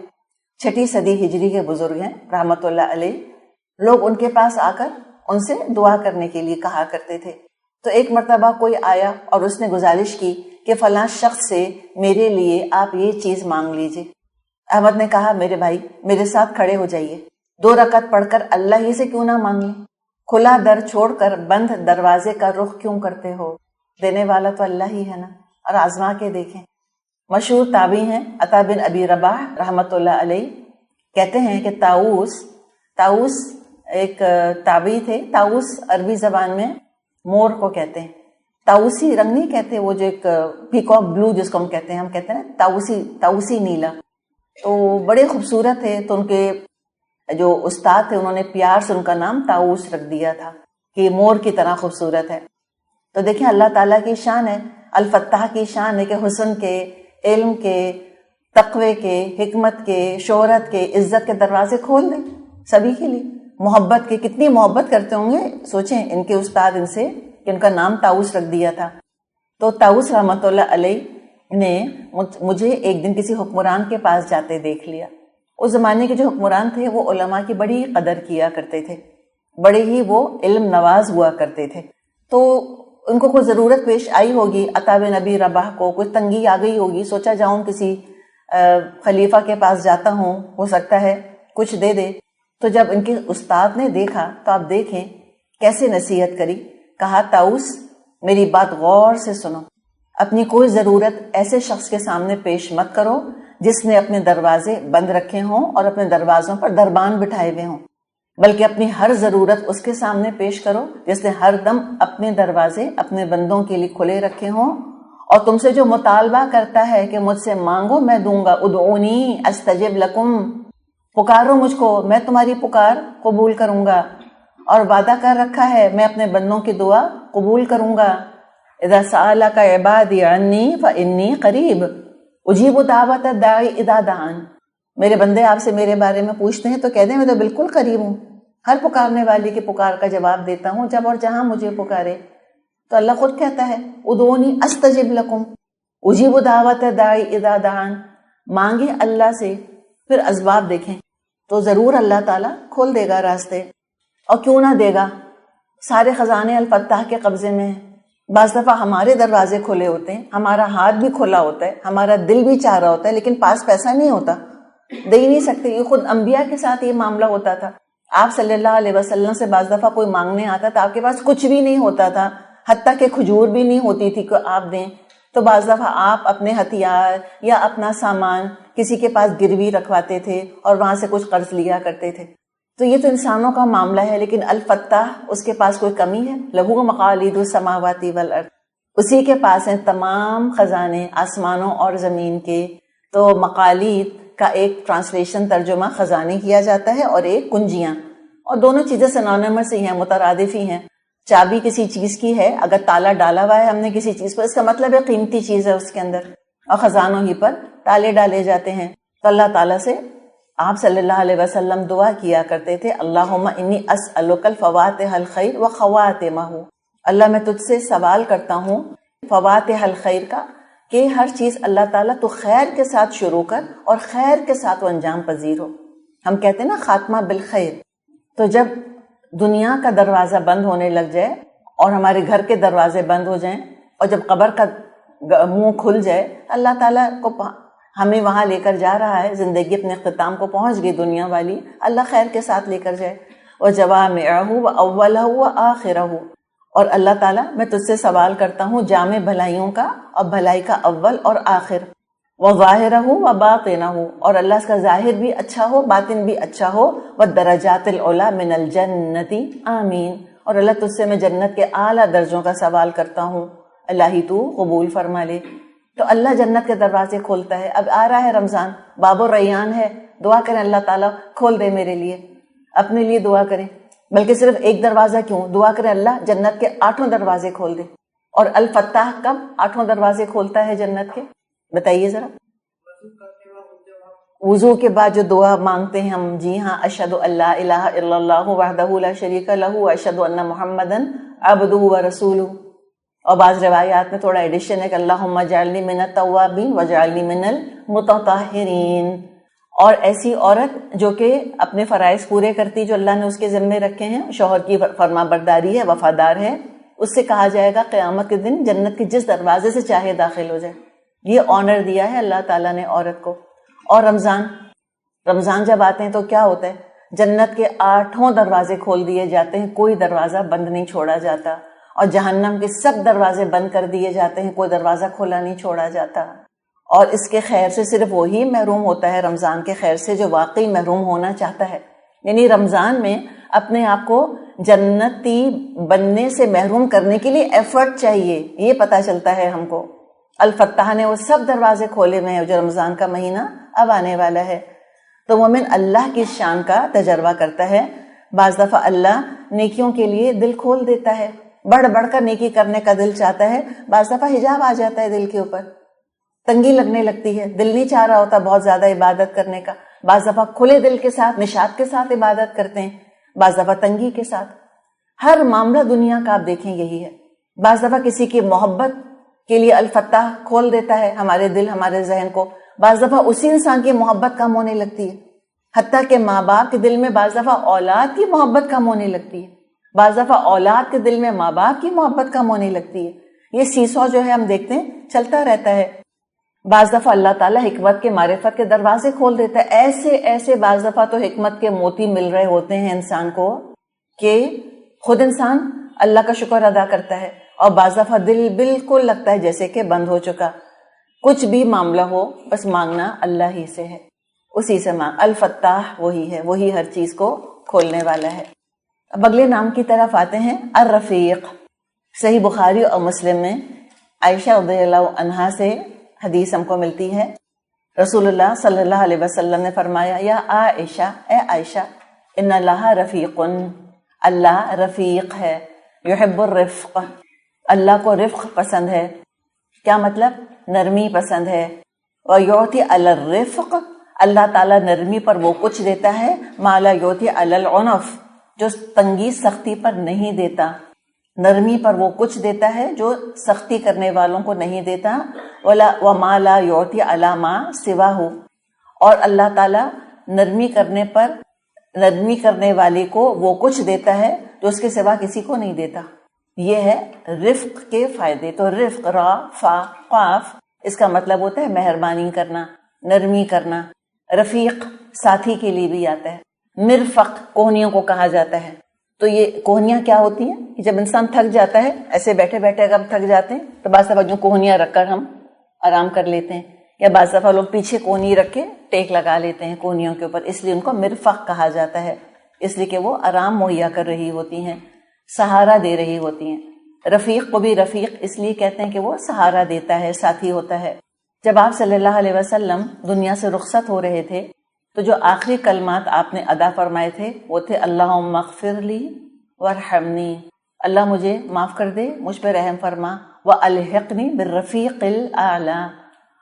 6 صدی ہجری کے بزرگ ہیں رحمت اللہ علیہ. لوگ ان کے پاس آ کر ان سے دعا کرنے کے لیے کہا کرتے تھے. تو ایک مرتبہ کوئی آیا اور اس نے گزارش کی کہ فلاں شخص سے میرے لیے آپ یہ چیز مانگ لیجئے. احمد نے کہا میرے بھائی میرے ساتھ کھڑے ہو جائیے، 2 رکعت پڑھ کر اللہ ہی سے کیوں نہ مانگ لیں؟ کھلا در چھوڑ کر بند دروازے کا رخ کیوں کرتے ہو؟ دینے والا تو اللہ ہی ہے نا. اور آزما کے دیکھیں. مشہور تابعی ہیں عطا بن ابی رباح رحمت اللہ علیہ، کہتے ہیں کہ طاؤس ایک تابعی تھے. طاؤس عربی زبان میں مور کو کہتے ہیں. طاؤسی رنگ نہیں کہتے، وہ جو ایک پیکاک بلو جس کو ہم کہتے ہیں نا طاؤسی نیلا. تو بڑے خوبصورت تھے. تو ان کے جو استاد تھے انہوں نے پیار سے ان کا نام طاؤس رکھ دیا تھا کہ مور کی طرح خوبصورت ہے. تو دیکھیں اللہ تعالیٰ کی شان ہے، الفتاح کی شان ہے کہ حسن کے، علم کے، تقوی کے، حکمت کے، شہرت کے، عزت کے دروازے کھول دیں سبھی کے لیے. محبت کے، کتنی محبت کرتے ہوں گے. سوچیں ان کے استاد ان سے کہ ان کا نام طاؤس رکھ دیا تھا. تو طاؤس رحمت اللہ علیہ نے مجھے ایک دن کسی حکمران کے پاس جاتے دیکھ لیا. اس زمانے کے جو حکمران تھے وہ علماء کی بڑی قدر کیا کرتے تھے، بڑے ہی وہ علم نواز ہوا کرتے تھے. تو ان کو کوئی ضرورت پیش آئی ہوگی، عطا بن ابی رباح کو کوئی تنگی آ گئی ہوگی. سوچا جاؤں کسی خلیفہ کے پاس جاتا ہوں، ہو سکتا ہے کچھ دے دے. تو جب ان کے استاد نے دیکھا تو آپ دیکھیں کیسے نصیحت کری. کہا طاؤس میری بات غور سے سنو، اپنی کوئی ضرورت ایسے شخص کے سامنے پیش مت کرو جس نے اپنے دروازے بند رکھے ہوں اور اپنے دروازوں پر دربان بٹھائے ہوئے ہوں، بلکہ اپنی ہر ضرورت اس کے سامنے پیش کرو جس نے ہر دم اپنے دروازے اپنے بندوں کے لیے کھلے رکھے ہوں. اور تم سے جو مطالبہ کرتا ہے کہ مجھ سے مانگو میں دوں گا، ادعونی استجب لکم، پکارو مجھ کو میں تمہاری پکار قبول کروں گا. اور وعدہ کر رکھا ہے میں اپنے بندوں کی دعا قبول کروں گا. اذا سألک عبادی عنی فانی قریب اجیب دعوت الداعی اذا دعان. میرے بندے آپ سے میرے بارے میں پوچھتے ہیں تو کہہ دیں میں تو بالکل قریب ہوں، ہر پکارنے والی کی پکار کا جواب دیتا ہوں جب اور جہاں مجھے پکارے. تو اللہ خود کہتا ہے ادعونی استجب لکم اجیب دعوت الداعی اذا دعان. مانگے اللہ سے، پھر اسباب دیکھیں تو ضرور اللہ تعالیٰ کھول دے گا راستے. اور کیوں نہ دے گا، سارے خزانے الفتاح کے قبضے میں ہیں. بعض دفعہ ہمارے دروازے کھلے ہوتے ہیں، ہمارا ہاتھ بھی کھلا ہوتا ہے، ہمارا دل بھی چاہ رہا ہوتا ہے، لیکن پاس پیسہ نہیں ہوتا، دے ہی نہیں سکتے. یہ خود انبیاء کے ساتھ یہ معاملہ ہوتا تھا. آپ صلی اللہ علیہ وسلم سے بعض دفعہ کوئی مانگنے آتا تھا، آپ کے پاس کچھ بھی نہیں ہوتا تھا، حتیٰ کہ کھجور بھی نہیں ہوتی تھی کہ آپ دیں. تو بعض دفعہ آپ اپنے ہتھیار یا اپنا سامان کسی کے پاس گروی رکھواتے تھے اور وہاں سے کچھ قرض لیا کرتے تھے. تو یہ تو انسانوں کا معاملہ ہے، لیکن الفتاح اس کے پاس کوئی کمی ہے؟ لہو مقالید السماوات والارض، اسی کے پاس ہیں تمام خزانے آسمانوں اور زمین کے. تو مقالید کا ایک ٹرانسلیشن ترجمہ خزانے کیا جاتا ہے اور ایک کنجیاں، اور دونوں چیزیں سنونیمس ہی ہیں، مترادف ہی ہیں. چابی کسی چیز کی ہے، اگر تالا ڈالا ہوا ہے ہم نے کسی چیز پر، اس کا مطلب ہے قیمتی چیز ہے اس کے اندر، اور خزانوں ہی پر تالے ڈالے جاتے ہیں. تو اللہ تعالیٰ سے آپ صلی اللہ علیہ وسلم دعا کیا کرتے تھے اللہم انی اسألک الفواتح الخیر و خواتمہ. اللہ میں تجھ سے سوال کرتا ہوں فواتح الخیر کا، کہ ہر چیز اللہ تعالیٰ تو خیر کے ساتھ شروع کر اور خیر کے ساتھ وہ انجام پذیر ہو. ہم کہتے ہیں نا خاتمہ بالخیر. تو جب دنیا کا دروازہ بند ہونے لگ جائے اور ہمارے گھر کے دروازے بند ہو جائیں اور جب قبر کا منہ کھل جائے، اللہ تعالیٰ کو ہمیں وہاں لے کر جا رہا ہے، زندگی اپنے اختتام کو پہنچ گئی دنیا والی، اللہ خیر کے ساتھ لے کر جائے. وَجَوَامِعَهُ وَأَوَّلَهُ وَآخِرَهُ. اور اللہ تعالیٰ میں تجھ سے سوال کرتا ہوں جامع بھلائیوں کا، اور بھلائی کا اول اور آخر. وَظَاهِرَهُ وَبَاطِنَهُ. اور اللہ اس کا ظاہر بھی اچھا ہو باطن بھی اچھا ہو. وَالدَّرَجَاتِ الْعُلَى مِنَ الْجَنَّةِ آمین. اور اللہ تجھ سے میں جنت کے اعلیٰ درجوں کا سوال کرتا ہوں، اللہ ہی تو قبول فرما لے. تو اللہ جنت کے دروازے کھولتا ہے. اب آ رہا ہے رمضان، باب الریان ہے، دعا کریں اللہ تعالیٰ کھول دے میرے لیے، اپنے لیے دعا کریں. بلکہ صرف ایک دروازہ کیوں، دعا کریں اللہ جنت کے 8 دروازے کھول دے. اور الفتاح کب 8 دروازے کھولتا ہے جنت کے؟ بتائیے ذرا. وضو کے بعد جو دعا مانگتے ہیں ہم، جی ہاں، اشہد ان لا الہ الا اللہ وحدہ لا شریک لہ واشہد ان محمدا عبدہ ورسولہ. اور بعض روایات میں تھوڑا ایڈیشن ہے کہ اللہم اجعلنی من التوابین واجعلنی من المتطہرین. اور ایسی عورت جو کہ اپنے فرائض پورے کرتی، جو اللہ نے اس کے ذمے رکھے ہیں، شوہر کی فرما برداری ہے، وفادار ہے، اس سے کہا جائے گا قیامت کے دن جنت کے جس دروازے سے چاہے داخل ہو جائے. یہ آنر دیا ہے اللہ تعالیٰ نے عورت کو. اور رمضان جب آتے ہیں تو کیا ہوتا ہے؟ جنت کے 8 دروازے کھول دیے جاتے ہیں، کوئی دروازہ بند نہیں چھوڑا جاتا. اور جہنم کے سب دروازے بند کر دیے جاتے ہیں، کوئی دروازہ کھلا نہیں چھوڑا جاتا. اور اس کے خیر سے صرف وہی محروم ہوتا ہے، رمضان کے خیر سے، جو واقعی محروم ہونا چاہتا ہے. یعنی رمضان میں اپنے آپ کو جنتی بننے سے محروم کرنے کے لیے ایفرٹ چاہیے. یہ پتہ چلتا ہے ہم کو. الفتح نے وہ سب دروازے کھولے ہوئے ہیں جو رمضان کا مہینہ اب آنے والا ہے. تو مومن اللہ کی شان کا تجربہ کرتا ہے. بعض دفعہ اللہ نیکیوں کے لیے دل کھول دیتا ہے، بڑھ بڑھ کر نیکی کرنے کا دل چاہتا ہے. بعض دفعہ حجاب آ جاتا ہے دل کے اوپر، تنگی لگنے لگتی ہے، دل نہیں چاہ رہا ہوتا بہت زیادہ عبادت کرنے کا. بعض دفعہ کھلے دل کے ساتھ، نشاط کے ساتھ عبادت کرتے ہیں، بعض دفعہ تنگی کے ساتھ. ہر معاملہ دنیا کا آپ دیکھیں یہی ہے. بعض دفعہ کسی کی محبت کے لیے الفتح کھول دیتا ہے ہمارے دل، ہمارے ذہن کو. بعض دفعہ اسی انسان کی محبت کم ہونے لگتی ہے. حتیٰ کہ ماں باپ کے دل میں بعض دفعہ اولاد کی محبت کم ہونے لگتی ہے، بعض دفعہ اولاد کے دل میں ماں باپ کی محبت کم ہونے لگتی ہے. یہ سیسو جو ہے ہم دیکھتے ہیں چلتا رہتا ہے. بعض دفعہ اللہ تعالیٰ حکمت کے معرفت کے دروازے کھول دیتا ہے. ایسے بعض دفعہ تو حکمت کے موتی مل رہے ہوتے ہیں انسان کو کہ خود انسان اللہ کا شکر ادا کرتا ہے. اور بعض دفعہ دل بالکل لگتا ہے جیسے کہ بند ہو چکا. کچھ بھی معاملہ ہو بس مانگنا اللہ ہی سے ہے، اسی سے مانگ. الفتاح وہی ہے، وہی ہر چیز کو کھولنے والا ہے. اب اگلے نام کی طرف آتے ہیں، الرفیق. صحیح بخاری اور مسلم میں عائشہ رضی اللہ عنہا سے حدیث ہم کو ملتی ہے. رسول اللہ صلی اللہ علیہ وسلم نے فرمایا، یا عائشہ، اے عائشہ، ان اللہ رفیق، اللہ رفیق ہے. یحب الرفق، اللہ کو رفق پسند ہے. کیا مطلب؟ نرمی پسند ہے. اور یعطی علی الرفق، اللہ تعالیٰ نرمی پر وہ کچھ دیتا ہے، ما لا یعطی علی العنف، جو تنگی سختی پر نہیں دیتا. نرمی پر وہ کچھ دیتا ہے جو سختی کرنے والوں کو نہیں دیتا. وما لا یعطی علی ما سواہ، اور اللہ تعالیٰ نرمی کرنے والے کو وہ کچھ دیتا ہے جو اس کے سوا کسی کو نہیں دیتا. یہ ہے رفق کے فائدے. تو رفق، را فا قاف، اس کا مطلب ہوتا ہے مہربانی کرنا، نرمی کرنا. رفیق ساتھی کے لیے بھی آتا ہے. مرفق کوہنیوں کو کہا جاتا ہے. تو یہ کوہنیاں کیا ہوتی ہیں کہ جب انسان تھک جاتا ہے، ایسے بیٹھے بیٹھے اگر ہم تھک جاتے ہیں تو بعض دفعہ جو کوہنیاں رکھ کر ہم آرام کر لیتے ہیں، یا بعض دفعہ لوگ پیچھے کونی رکھ کے ٹیک لگا لیتے ہیں کونیوں کے اوپر، اس لیے ان کو مرفق کہا جاتا ہے. اس لیے کہ وہ آرام مہیا کر رہی ہوتی ہیں، سہارا دے رہی ہوتی ہیں. رفیق کو بھی رفیق اس لیے کہتے ہیں کہ وہ سہارا دیتا ہے، ساتھی ہوتا ہے. جب آپ صلی اللہ علیہ وسلم دنیا سے رخصت ہو رہے تھے تو جو آخری کلمات آپ نے ادا فرمائے تھے وہ تھے، اللہم اغفر لی وارحمنی، اللہ مجھے معاف کر دے، مجھ پہ رحم فرما. والحقنی بالرفیق الاعلی،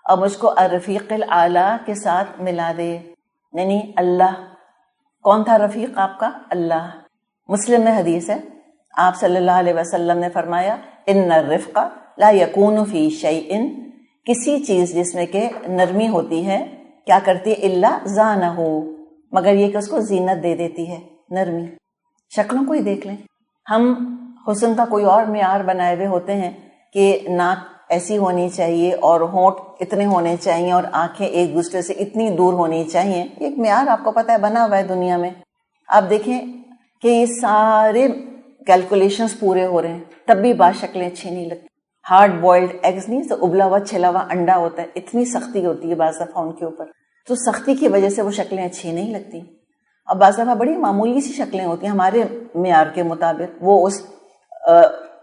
اور مجھ کو الرفیق الاعلی کے ساتھ ملا دے. یعنی اللہ. کون تھا رفیق آپ کا؟ اللہ. مسلم میں حدیث ہے، آپ صلی اللہ علیہ وسلم نے فرمایا، ان الرفق لا یکون فی شیء، کسی چیز جس میں کہ نرمی ہوتی ہے کیا کرتی ہے؟ الا زانہ، مگر یہ کہ اس کو زینت دے دیتی ہے. نرمی شکلوں کو ہی دیکھ لیں، ہم حسن کا کوئی اور معیار بنائے ہوئے ہوتے ہیں کہ ناک ایسی ہونی چاہیے اور ہونٹ اتنے ہونے چاہیے اور آنکھیں ایک دوسرے سے اتنی دور ہونی چاہیے. ایک معیار آپ کو پتہ ہے بنا ہوا ہے دنیا میں. آپ دیکھیں کہ یہ سارے کیلکولیشنز پورے ہو رہے ہیں، تب بھی بعض شکلیں اچھی نہیں لگتی. ہارڈ بوائلڈ ایگز نہیں تو ابلا ہوا چھلا ہوا انڈا ہوتا ہے، اتنی سختی ہوتی ہے بعض دفعہ ان کے اوپر، تو سختی کی وجہ سے وہ شکلیں اچھی نہیں لگتی. اور بعض دفعہ بڑی معمولی سی شکلیں ہوتی ہیں ہمارے معیار کے مطابق، وہ اس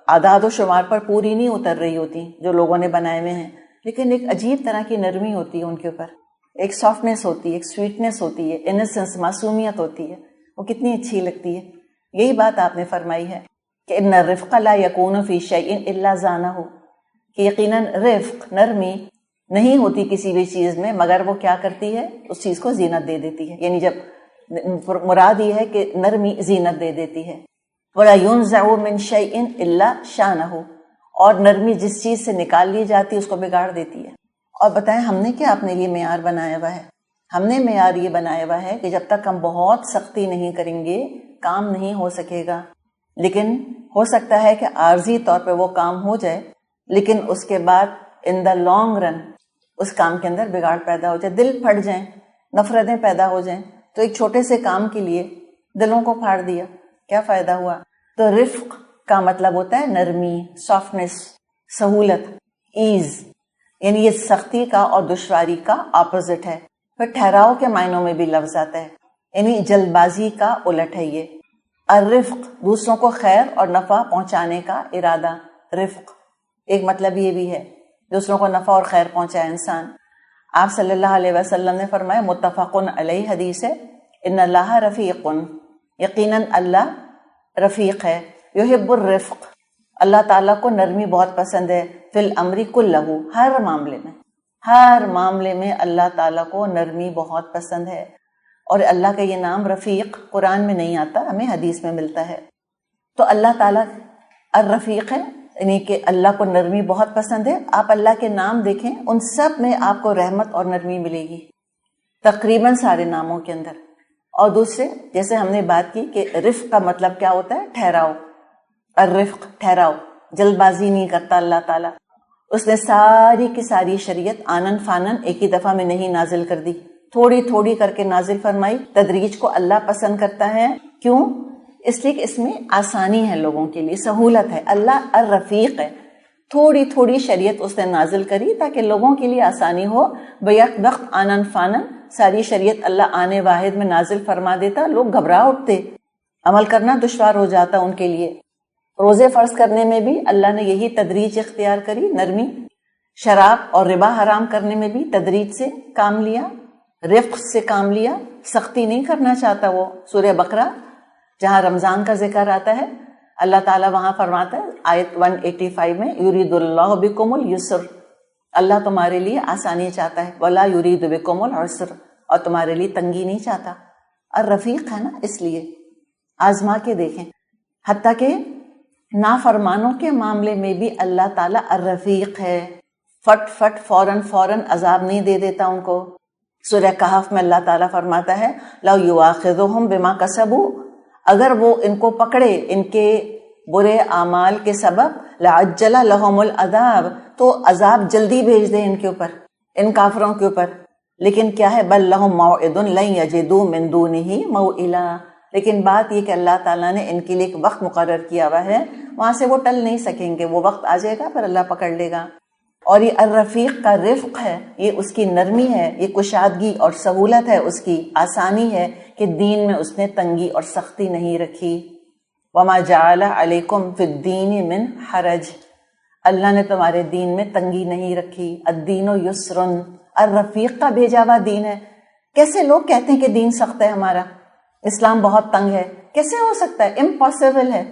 اعداد و شمار پر پوری نہیں اتر رہی ہوتی جو لوگوں نے بنائے ہوئے ہیں، لیکن ایک عجیب طرح کی نرمی ہوتی ہے ان کے اوپر، ایک سافٹنس ہوتی ہے، ایک سویٹنس ہوتی ہے، انسنس، معصومیت ہوتی ہے، وہ کتنی اچھی لگتی ہے. یہی بات آپ نے فرمائی ہے کہ ان الرفق لا یکون فی شیء الا زانہ، کہ یقیناً رفق، نرمی نہیں ہوتی کسی بھی چیز میں، مگر وہ کیا کرتی ہے، اس چیز کو زینت دے دیتی ہے. یعنی جب مراد یہ ہے کہ نرمی زینت دے دیتی ہے. وَلَا يُنزَعُ مِن شَيْءٍ إِلَّا شَانَهُ، اور نرمی جس چیز سے نکال لی جاتی ہے اس کو بگاڑ دیتی ہے. اور بتائیں ہم نے کیا اپنے لیے معیار بنایا ہوا ہے؟ ہم نے معیار یہ بنایا ہوا ہے کہ جب تک ہم بہت سختی نہیں کریں گے کام نہیں ہو سکے گا. لیکن ہو سکتا ہے کہ عارضی طور پہ وہ کام ہو جائے، لیکن اس کے بعد ان دا لانگ رن اس کام کے اندر بگاڑ پیدا ہو جائے، دل پھٹ جائیں، نفرتیں پیدا ہو جائیں. تو ایک چھوٹے سے کام کے لیے دلوں کو پھاڑ دیا، کیا فائدہ ہوا؟ تو رفق کا مطلب ہوتا ہے نرمی، سافٹنس، سہولت، ایز. یعنی یہ سختی کا اور دشواری کا اپوزٹ ہے. پھر ٹھہراؤ کے معنوں میں بھی لفظ آتا ہے، یعنی جلد بازی کا الٹ ہے یہ. الرفق دوسروں کو خیر اور نفع پہنچانے کا ارادہ، رفق. ایک مطلب یہ بھی ہے دوسروں کو نفع اور خیر پہنچائے انسان. آپ صلی اللہ علیہ وسلم نے فرمایا، متفقن علیہ حدیث ہے، ان اللہ رفیق، یقیناً اللہ رفیق ہے. یحب الرفق، اللہ تعالیٰ کو نرمی بہت پسند ہے. فی الامر کلہ، ہر معاملے میں اللہ تعالیٰ کو نرمی بہت پسند ہے. اور اللہ کا یہ نام رفیق قرآن میں نہیں آتا، ہمیں حدیث میں ملتا ہے. تو اللہ تعالیٰ الرفیق ہے، یعنی کہ اللہ کو نرمی بہت پسند ہے. آپ اللہ کے نام دیکھیں، ان سب میں آپ کو رحمت اور نرمی ملے گی، تقریباً سارے ناموں کے اندر. اور دوسرے جیسے ہم نے بات کی کہ رفق کا مطلب کیا ہوتا ہے، ٹھہراؤ. الرفق ٹھہراؤ، جلد بازی نہیں کرتا اللہ تعالیٰ. اس نے ساری کی ساری شریعت آنن فانن ایک ہی دفعہ میں نہیں نازل کر دی، تھوڑی تھوڑی کر کے نازل فرمائی. تدریج کو اللہ پسند کرتا ہے. کیوں؟ اس لیے کہ اس میں آسانی ہے، لوگوں کے لیے سہولت ہے. اللہ الرفیق ہے، تھوڑی تھوڑی شریعت اس نے نازل کری تاکہ لوگوں کے لیے آسانی ہو. بیک وقت آنن فانن ساری شریعت اللہ آنے واحد میں نازل فرما دیتا، لوگ گھبرا اٹھتے، عمل کرنا دشوار ہو جاتا ان کے لیے. روزے فرض کرنے میں بھی اللہ نے یہی تدریج اختیار کری، نرمی. شراب اور ربا حرام کرنے میں بھی تدریج سے کام لیا، رفق سے کام لیا. سختی نہیں کرنا چاہتا وہ. سورہ بقرہ جہاں رمضان کا ذکر آتا ہے، اللہ تعالیٰ وہاں فرماتا ہے آیت 185 میں، یرید اللہ بکم اليسر، اللہ تمہارے لیے آسانی چاہتا ہے. ولا یرید بکم العسر، اور تمہارے لیے تنگی نہیں چاہتا. الرفیق ہے نا، اس لیے آزما کے دیکھیں. حتیٰ کہ نافرمانوں کے معاملے میں بھی اللہ تعالیٰ الرفیق ہے. فٹ فٹ فوراً عذاب نہیں دے دیتا ان کو. سورہ کہف میں اللہ تعالیٰ فرماتا ہے، لو یؤاخذہم بما کسبوا، اگر وہ ان کو پکڑے ان کے برے اعمال کے سبب، لعجل لہم العذاب، تو عذاب جلدی بھیج دے ان کے اوپر، ان کافروں کے اوپر. لیکن کیا ہے، بل لہم موعد لن یجدوا من دونہ موئلا، لیکن بات یہ کہ اللہ تعالیٰ نے ان کے لیے ایک وقت مقرر کیا ہوا ہے، وہاں سے وہ ٹل نہیں سکیں گے. وہ وقت آ جائے گا پھر اللہ پکڑ لے گا. اور یہ الرفیق کا رفق ہے، یہ اس کی نرمی ہے، یہ کشادگی اور سہولت ہے، اس کی آسانی ہے کہ دین میں اس نے تنگی اور سختی نہیں رکھی. وما جعل علیکم فی الدین من حرج، اللہ نے تمہارے دین میں تنگی نہیں رکھی. الدین یسر، الرفیق کا بھیجا ہوا دین ہے. کیسے لوگ کہتے ہیں کہ دین سخت ہے ہمارا، اسلام بہت تنگ ہے؟ کیسے ہو سکتا ہے؟ امپاسبل ہے،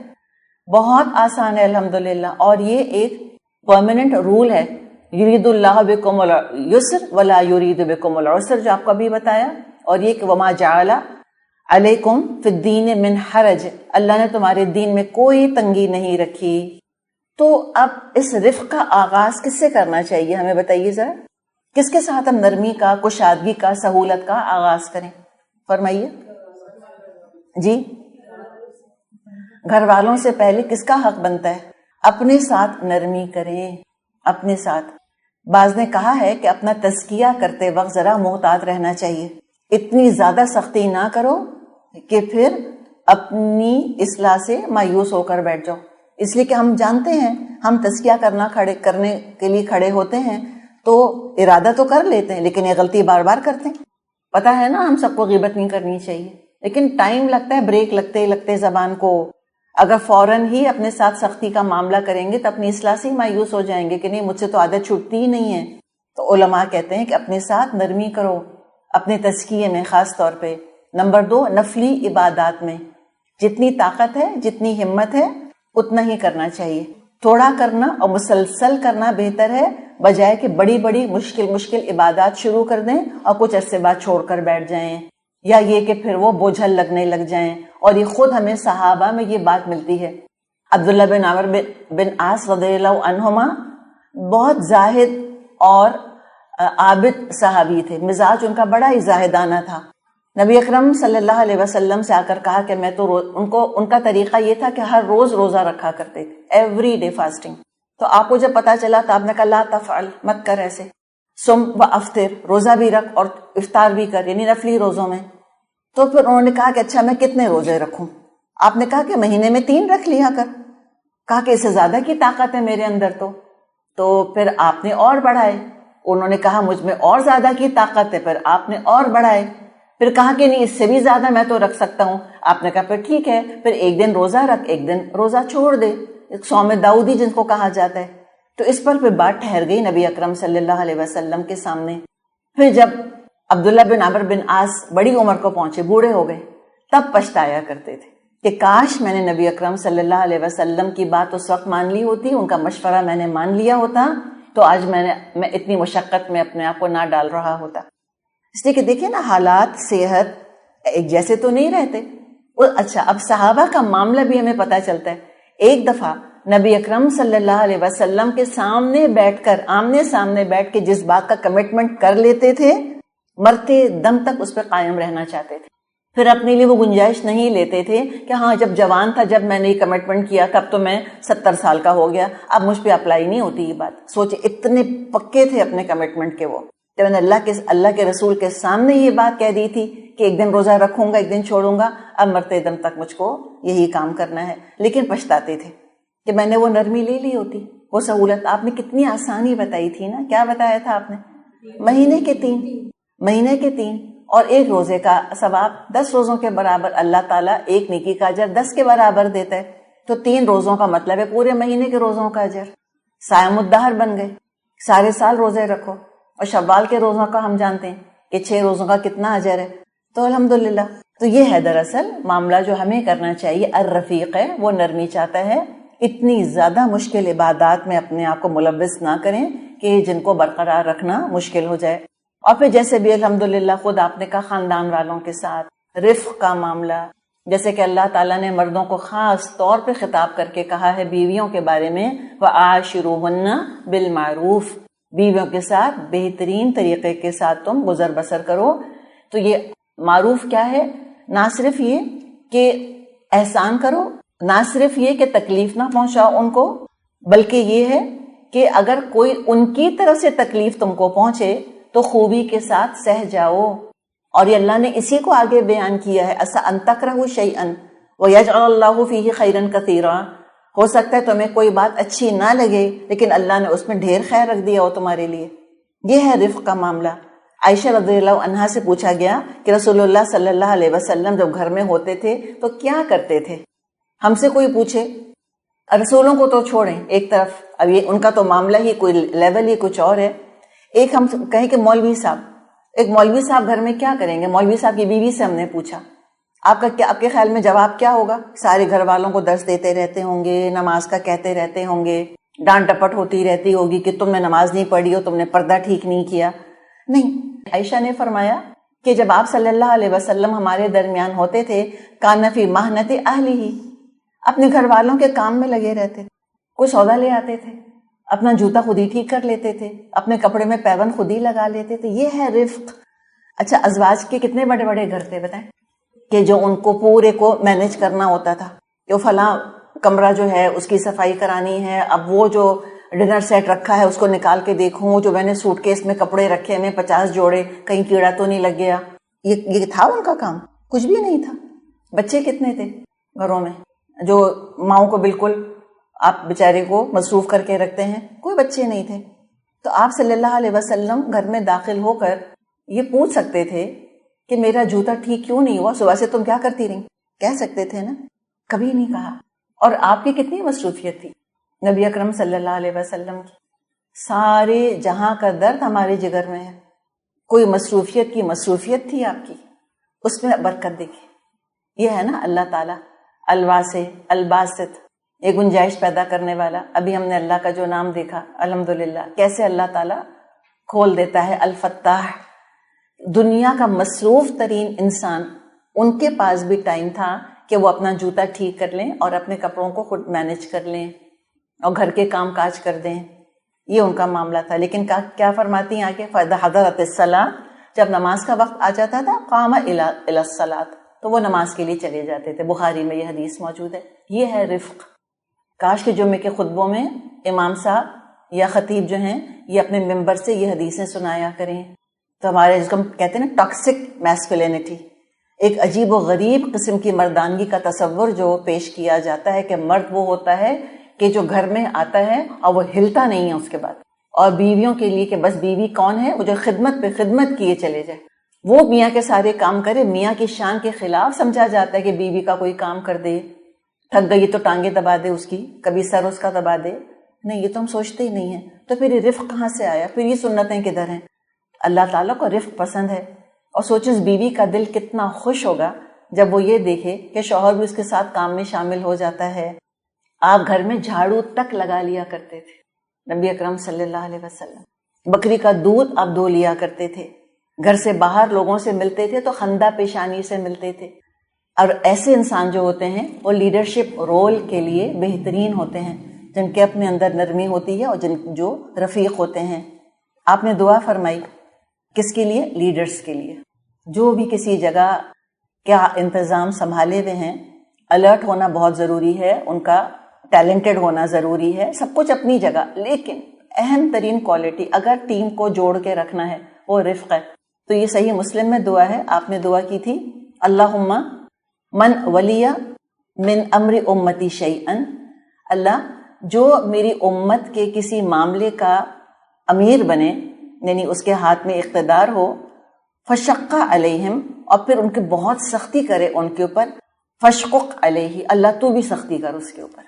بہت آسان ہے الحمدللہ. اور یہ ایک پرماننٹ رول ہے، یرید اللہ بکم اليسر ولا یرید بکم العسر، جو آپ کو ابھی بتایا. اور یہ کہ وما جعل علیکم فی الدین من حرج، اللہ نے تمہارے دین میں کوئی تنگی نہیں رکھی. تو اب اس رفق کا آغاز کس سے کرنا چاہیے، ہمیں بتائیے ذرا. کس کے ساتھ ہم نرمی کا، کشادگی کا، سہولت کا آغاز کریں؟ فرمائیے جی. گھر والوں سے پہلے کس کا حق بنتا ہے؟ اپنے ساتھ نرمی کریں، اپنے ساتھ. بعض نے کہا ہے کہ اپنا تزکیہ کرتے وقت ذرا محتاط رہنا چاہیے. اتنی زیادہ سختی نہ کرو کہ پھر اپنی اصلاح سے مایوس ہو کر بیٹھ جاؤ. اس لیے کہ ہم جانتے ہیں، ہم تزکیہ کرنے کے لیے کھڑے ہوتے ہیں تو ارادہ تو کر لیتے ہیں، لیکن یہ غلطی بار بار کرتے ہیں. پتہ ہے نا ہم سب کو غیبت نہیں کرنی چاہیے، لیکن ٹائم لگتا ہے، بریک لگتے زبان کو. اگر فوراً ہی اپنے ساتھ سختی کا معاملہ کریں گے تو اپنی اصلاح سے مایوس ہو جائیں گے کہ نہیں، مجھ سے تو عادت چھوٹتی ہی نہیں ہے. تو علماء کہتے ہیں کہ اپنے ساتھ نرمی کرو، اپنے تزکیے میں خاص طور پہ. نمبر 2، نفلی عبادات میں جتنی طاقت ہے، جتنی ہمت ہے، اتنا ہی کرنا چاہیے. تھوڑا کرنا اور مسلسل کرنا بہتر ہے بجائے کہ بڑی بڑی مشکل عبادات شروع کر دیں اور کچھ عرصے بعد چھوڑ کر بیٹھ جائیں، یا یہ کہ پھر وہ بوجھل لگنے لگ جائیں. اور یہ خود ہمیں صحابہ میں یہ بات ملتی ہے. عبداللہ بن عمرو بن عاص رضی اللہ عنہما بہت زاہد اور عابد صحابی تھے، مزاج ان کا بڑا ہی زاہدانہ تھا. نبی اکرم صلی اللہ علیہ وسلم سے آ کر کہا کہ میں تو ان کا طریقہ یہ تھا کہ ہر روز روزہ رکھا کرتے تھے، ایوری ڈے فاسٹنگ. تو آپ کو جب پتا چلا تو آپ نے کہا لا تفعل، مت کر ایسے. سم و افطر، روزہ بھی رکھ اور افطار بھی کر، یعنی نفلی روزوں میں. تو پھر انہوں نے کہا کہ اچھا میں کتنے روزے رکھوں؟ آپ نے کہا کہ مہینے میں 3 رکھ لیا کر. کہا کہ اس سے زیادہ کی طاقت ہے میرے اندر. تو پھر آپ نے اور بڑھائے. انہوں نے کہا مجھ میں اور زیادہ کی طاقت ہے، پھر آپ نے اور بڑھائے. پھر کہا کہ نہیں اس سے بھی زیادہ میں تو رکھ سکتا ہوں. آپ نے کہا پھر ٹھیک ہے، پھر ایک دن روزہ رکھ، ایک دن روزہ چھوڑ دے، صوم داؤدی جن کو کہا جاتا ہے. تو اس پر پھر بات ٹھہر گئی نبی اکرم صلی اللہ علیہ وسلم کے سامنے. پھر جب عبداللہ بن عمرو بن عاص بڑی عمر کو پہنچے، بوڑھے ہو گئے، تب پچھتایا کرتے تھے کہ کاش میں نے نبی اکرم صلی اللہ علیہ وسلم کی بات اس وقت مان لی ہوتی، ان کا مشورہ میں نے مان لیا ہوتا، تو آج میں اتنی مشقت میں اپنے آپ کو نہ ڈال رہا ہوتا. اس لیے کہ دیکھیں نا، حالات صحت ایک جیسے تو نہیں رہتے. اچھا، اب صحابہ کا معاملہ بھی ہمیں پتہ چلتا ہے. ایک دفعہ نبی اکرم صلی اللہ علیہ وسلم کے سامنے بیٹھ کر، آمنے سامنے بیٹھ کے جس بات کا کمٹمنٹ کر لیتے تھے، مرتے دم تک اس پہ قائم رہنا چاہتے تھے. پھر اپنے لیے وہ گنجائش نہیں لیتے تھے کہ ہاں جب جوان تھا، جب میں نے یہ کمٹمنٹ کیا تب تو میں 70 سال کا ہو گیا، اب مجھ پہ اپلائی نہیں ہوتی یہ بات. سوچے اتنے پکے تھے اپنے کمٹمنٹ کے. وہ جب میں نے اللہ کے رسول کے سامنے یہ بات کہہ دی تھی کہ ایک دن روزہ رکھوں گا، ایک دن چھوڑوں گا، اب مرتے دم تک مجھ کو یہی کام کرنا ہے. لیکن پچھتاتے تھے کہ میں نے وہ نرمی لے لی ہوتی، وہ سہولت. آپ نے کتنی آسانی بتائی تھی نا. کیا بتایا تھا آپ نے؟ مہینے کے 3 اور ایک روزے کا ثواب 10 روزوں کے برابر. اللہ تعالیٰ ایک نیکی کا اجر 10 کے برابر دیتا ہے. تو 3 روزوں کا مطلب ہے پورے مہینے کے روزوں کا اجر. صائم الدہر بن گئے، سارے سال روزے رکھو. اور شوال کے روزوں کا ہم جانتے ہیں کہ 6 روزوں کا کتنا اجر ہے. تو الحمدللہ. تو یہ ہے دراصل معاملہ جو ہمیں کرنا چاہیے. الرفیق ہے، وہ نرمی چاہتا ہے. اتنی زیادہ مشکل عبادات میں اپنے آپ کو ملوث نہ کریں کہ جن کو برقرار رکھنا مشکل ہو جائے. اور پھر جیسے بھی الحمدللہ خود آپ نے کہا خاندان والوں کے ساتھ رفق کا معاملہ، جیسے کہ اللہ تعالیٰ نے مردوں کو خاص طور پہ خطاب کر کے کہا ہے بیویوں کے بارے میں، وَعَاشِرُوهُنَّ بِالْمَعْرُوفِ، بیویوں کے ساتھ بہترین طریقے کے ساتھ تم گزر بسر کرو. تو یہ معروف کیا ہے؟ نہ صرف یہ کہ احسان کرو، نہ صرف یہ کہ تکلیف نہ پہنچاؤ ان کو، بلکہ یہ ہے کہ اگر کوئی ان کی طرف سے تکلیف تم کو پہنچے تو خوبی کے ساتھ سہ جاؤ. اور یہ اللہ نے اسی کو آگے بیان کیا ہے، عَسَىٰ أَن تَكْرَهُوا شَيْئًا وَيَجْعَلَ اللَّهُ فِيهِ خَيْرًا كَثِيرًا. ہو سکتا ہے تمہیں کوئی بات اچھی نہ لگے، لیکن اللہ نے اس میں ڈھیر خیر رکھ دیا ہو تمہارے لیے. یہ ہے رفق کا معاملہ. عائشہ رضی اللہ عنہا سے پوچھا گیا کہ رسول اللہ صلی اللہ علیہ وسلم جب گھر میں ہوتے تھے تو کیا کرتے تھے؟ ہم سے کوئی پوچھے، رسولوں کو تو چھوڑیں ایک طرف، اب یہ ان کا تو معاملہ ہی کوئی لیول ہی کچھ اور ہے. ایک ہم کہیں کہ مولوی صاحب گھر میں کیا کریں گے؟ مولوی صاحب کی بیوی سے ہم نے پوچھا، آپ کے خیال میں جواب کیا ہوگا؟ سارے گھر والوں کو درس دیتے رہتے ہوں گے، نماز کا کہتے رہتے ہوں گے، ڈانٹ ڈپٹ ہوتی رہتی ہوگی کہ تم نے نماز نہیں پڑھی ہو، تم نے پردہ ٹھیک نہیں کیا. نہیں، عائشہ نے فرمایا کہ جب آپ صلی اللہ علیہ وسلم ہمارے درمیان ہوتے تھے، کان فی محنت اہلہ، اپنے گھر والوں کے کام میں لگے رہتے تھے. کوئی سودا لے آتے تھے، اپنا جوتا خود ہی ٹھیک کر لیتے تھے، اپنے کپڑے میں پیبند خود ہی لگا لیتے تھے. یہ ہے رفق. اچھا، ازواج کے کتنے بڑے بڑے گھر تھے بتائیں، کہ جو ان کو پورے کو مینج کرنا ہوتا تھا کہ فلاں کمرہ جو ہے اس کی صفائی کرانی ہے، اب وہ جو ڈنر سیٹ رکھا ہے اس کو نکال کے دیکھوں، جو میں نے سوٹ کیس میں کپڑے رکھے میں 50 جوڑے، کہیں کیڑا تو نہیں لگ گیا. یہ تھا ان کا کام؟ کچھ بھی نہیں تھا. بچے کتنے تھے گھروں میں جو ماؤں کو بالکل آپ بیچارے کو مصروف کر کے رکھتے ہیں؟ کوئی بچے نہیں تھے. تو آپ صلی اللہ علیہ وسلم گھر میں داخل ہو کر یہ پوچھ سکتے تھے کہ میرا جوتا ٹھیک کیوں نہیں ہوا، صبح سے تم کیا کرتی رہی؟ کہہ سکتے تھے نا، کبھی نہیں کہا. اور آپ کی کتنی مصروفیت تھی نبی اکرم صلی اللہ علیہ وسلم کی. سارے جہاں کا درد ہمارے جگر میں ہے. کوئی مصروفیت تھی آپ کی، اس میں برکت دیکھی. یہ ہے نا اللہ تعالیٰ الواسع الباسط. یہ گنجائش پیدا کرنے والا. ابھی ہم نے اللہ کا جو نام دیکھا الحمدللہ کیسے اللہ تعالیٰ کھول دیتا ہے. الفتاح. دنیا کا مصروف ترین انسان، ان کے پاس بھی ٹائم تھا کہ وہ اپنا جوتا ٹھیک کر لیں اور اپنے کپڑوں کو خود مینج کر لیں اور گھر کے کام کاج کر دیں. یہ ان کا معاملہ تھا. لیکن کیا فرماتی ہیں آگے؟ فَإِذَا حَضَرَتِ الصَّلَاةُ، جب نماز کا وقت آ جاتا تھا، قَامَ إِلَى الصَّلَاةِ، تو وہ نماز کے لیے چلے جاتے تھے. بخاری میں یہ حدیث موجود ہے. یہ ہے رفق. کاش کہ جمعے کے خطبوں میں امام صاحب یا خطیب جو ہیں یہ اپنے ممبر سے یہ حدیثیں سنایا کریں. تو ہمارے جس کو ہم کہتے ہیں نا ٹاکسک میسکولینٹی، ایک عجیب و غریب قسم کی مردانگی کا تصور جو پیش کیا جاتا ہے کہ مرد وہ ہوتا ہے کہ جو گھر میں آتا ہے اور وہ ہلتا نہیں ہے اس کے بعد، اور بیویوں کے لیے کہ بس بیوی کون ہے، وہ جو خدمت پہ خدمت کیے چلے جائے، وہ میاں کے سارے کام کرے. میاں کی شان کے خلاف سمجھا جاتا ہے کہ بیوی کا کوئی کام کر دے. تھک گئی تو ٹانگیں دبا دے اس کی، کبھی سر اس کا دبا دے. نہیں، یہ تو ہم سوچتے ہی نہیں ہیں. تو پھر یہ رفق کہاں سے آیا؟ پھر یہ سنتیں کدھر ہیں؟ اللہ تعالیٰ کو رفق پسند ہے. اور سوچو اس بیوی کا دل کتنا خوش ہوگا جب وہ یہ دیکھے کہ شوہر بھی اس کے ساتھ کام میں شامل ہو جاتا ہے. آپ گھر میں جھاڑو تک لگا لیا کرتے تھے، نبی اکرم صلی اللہ علیہ وسلم. بکری کا دودھ آپ دھو لیا کرتے تھے. گھر سے باہر لوگوں سے ملتے تھے تو خندہ پیشانی سے ملتے تھے. اور ایسے انسان جو ہوتے ہیں وہ لیڈرشپ رول کے لیے بہترین ہوتے ہیں، جن کے اپنے اندر نرمی ہوتی ہے اور جو رفیق ہوتے ہیں. آپ نے دعا فرمائی کس کے لیے؟ لیڈرز کے لیے. جو بھی کسی جگہ کیا انتظام سنبھالے ہوئے ہیں، الرٹ ہونا بہت ضروری ہے، ان کا ٹیلنٹڈ ہونا ضروری ہے، سب کچھ اپنی جگہ. لیکن اہم ترین کوالٹی اگر ٹیم کو جوڑ کے رکھنا ہے وہ رفق ہے. تو یہ صحیح مسلم میں دعا ہے. آپ نے دعا کی تھی اللہم من ولی من امر امتی شیئن، اللہ جو میری امت کے کسی معاملے کا امیر بنے، یعنی اس کے ہاتھ میں اقتدار ہو، فشق علیہم، اور پھر ان کی بہت سختی کرے ان کے اوپر، فشقق علیہ، اللہ تو بھی سختی کر اس کے اوپر.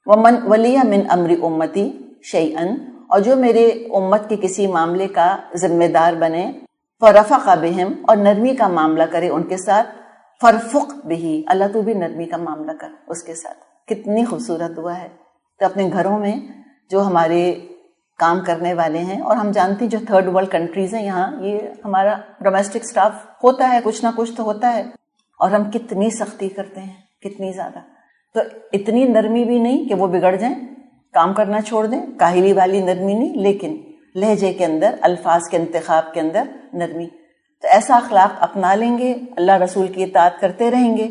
ومن ولی من امر امتی شیئن، اور جو میرے امت کے کسی معاملے کا ذمہ دار بنے، فرفق بہم، اور نرمی کا معاملہ کرے ان کے ساتھ، فرفق بہی، اللہ تو بھی نرمی کا معاملہ کر اس کے ساتھ. کتنی خوبصورت دعا ہے. تو اپنے گھروں میں جو ہمارے کام کرنے والے ہیں، اور ہم جانتے ہیں جو تھرڈ ورلڈ کنٹریز ہیں، یہاں یہ ہمارا ڈومیسٹک سٹاف ہوتا ہے، کچھ نہ کچھ تو ہوتا ہے، اور ہم کتنی سختی کرتے ہیں، کتنی زیادہ. تو اتنی نرمی بھی نہیں کہ وہ بگڑ جائیں، کام کرنا چھوڑ دیں، کاہلی والی نرمی نہیں، لیکن لہجے کے اندر، الفاظ کے انتخاب کے اندر نرمی. تو ایسا اخلاق اپنا لیں گے، اللہ رسول کی اطاعت کرتے رہیں گے،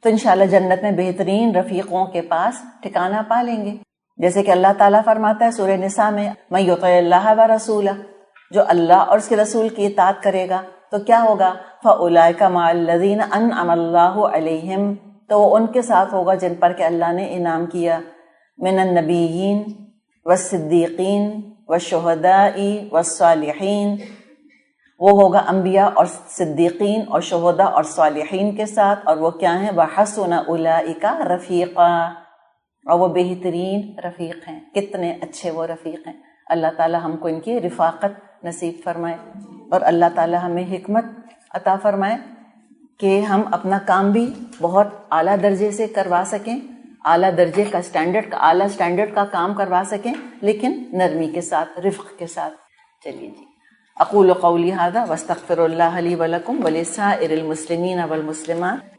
تو انشاءاللہ جنت میں بہترین رفیقوں کے پاس ٹھکانہ پا لیں گے. جیسے کہ اللہ تعالیٰ فرماتا ہے سورہ نساء میں، من یطع اللہ ورسولہ، جو اللہ اور اس کے رسول کی اطاعت کرے گا تو کیا ہوگا؟ فاولئک مع الذین انعم اللہ علیہم، تو وہ ان کے ساتھ ہوگا جن پر کہ اللہ نے انعام کیا، من النبیین والصدیقین والشہداء والصالحین، وہ ہوگا انبیاء اور صدیقین اور شہداء اور صالحین کے ساتھ. اور وہ کیا ہیں؟ وحسن اولئک رفیقا، اور وہ بہترین رفیق ہیں. کتنے اچھے وہ رفیق ہیں. اللہ تعالی ہم کو ان کی رفاقت نصیب فرمائے، اور اللہ تعالی ہمیں حکمت عطا فرمائے کہ ہم اپنا کام بھی بہت اعلیٰ درجے سے کروا سکیں، اعلیٰ درجے کا اعلیٰ اسٹینڈرڈ کا کام کروا سکیں، لیکن نرمی کے ساتھ، رفق کے ساتھ. چلیے جی، اقول قولی ھذا واستغفر اللہ لی ولکم ولسائر المسلمین والمسلمات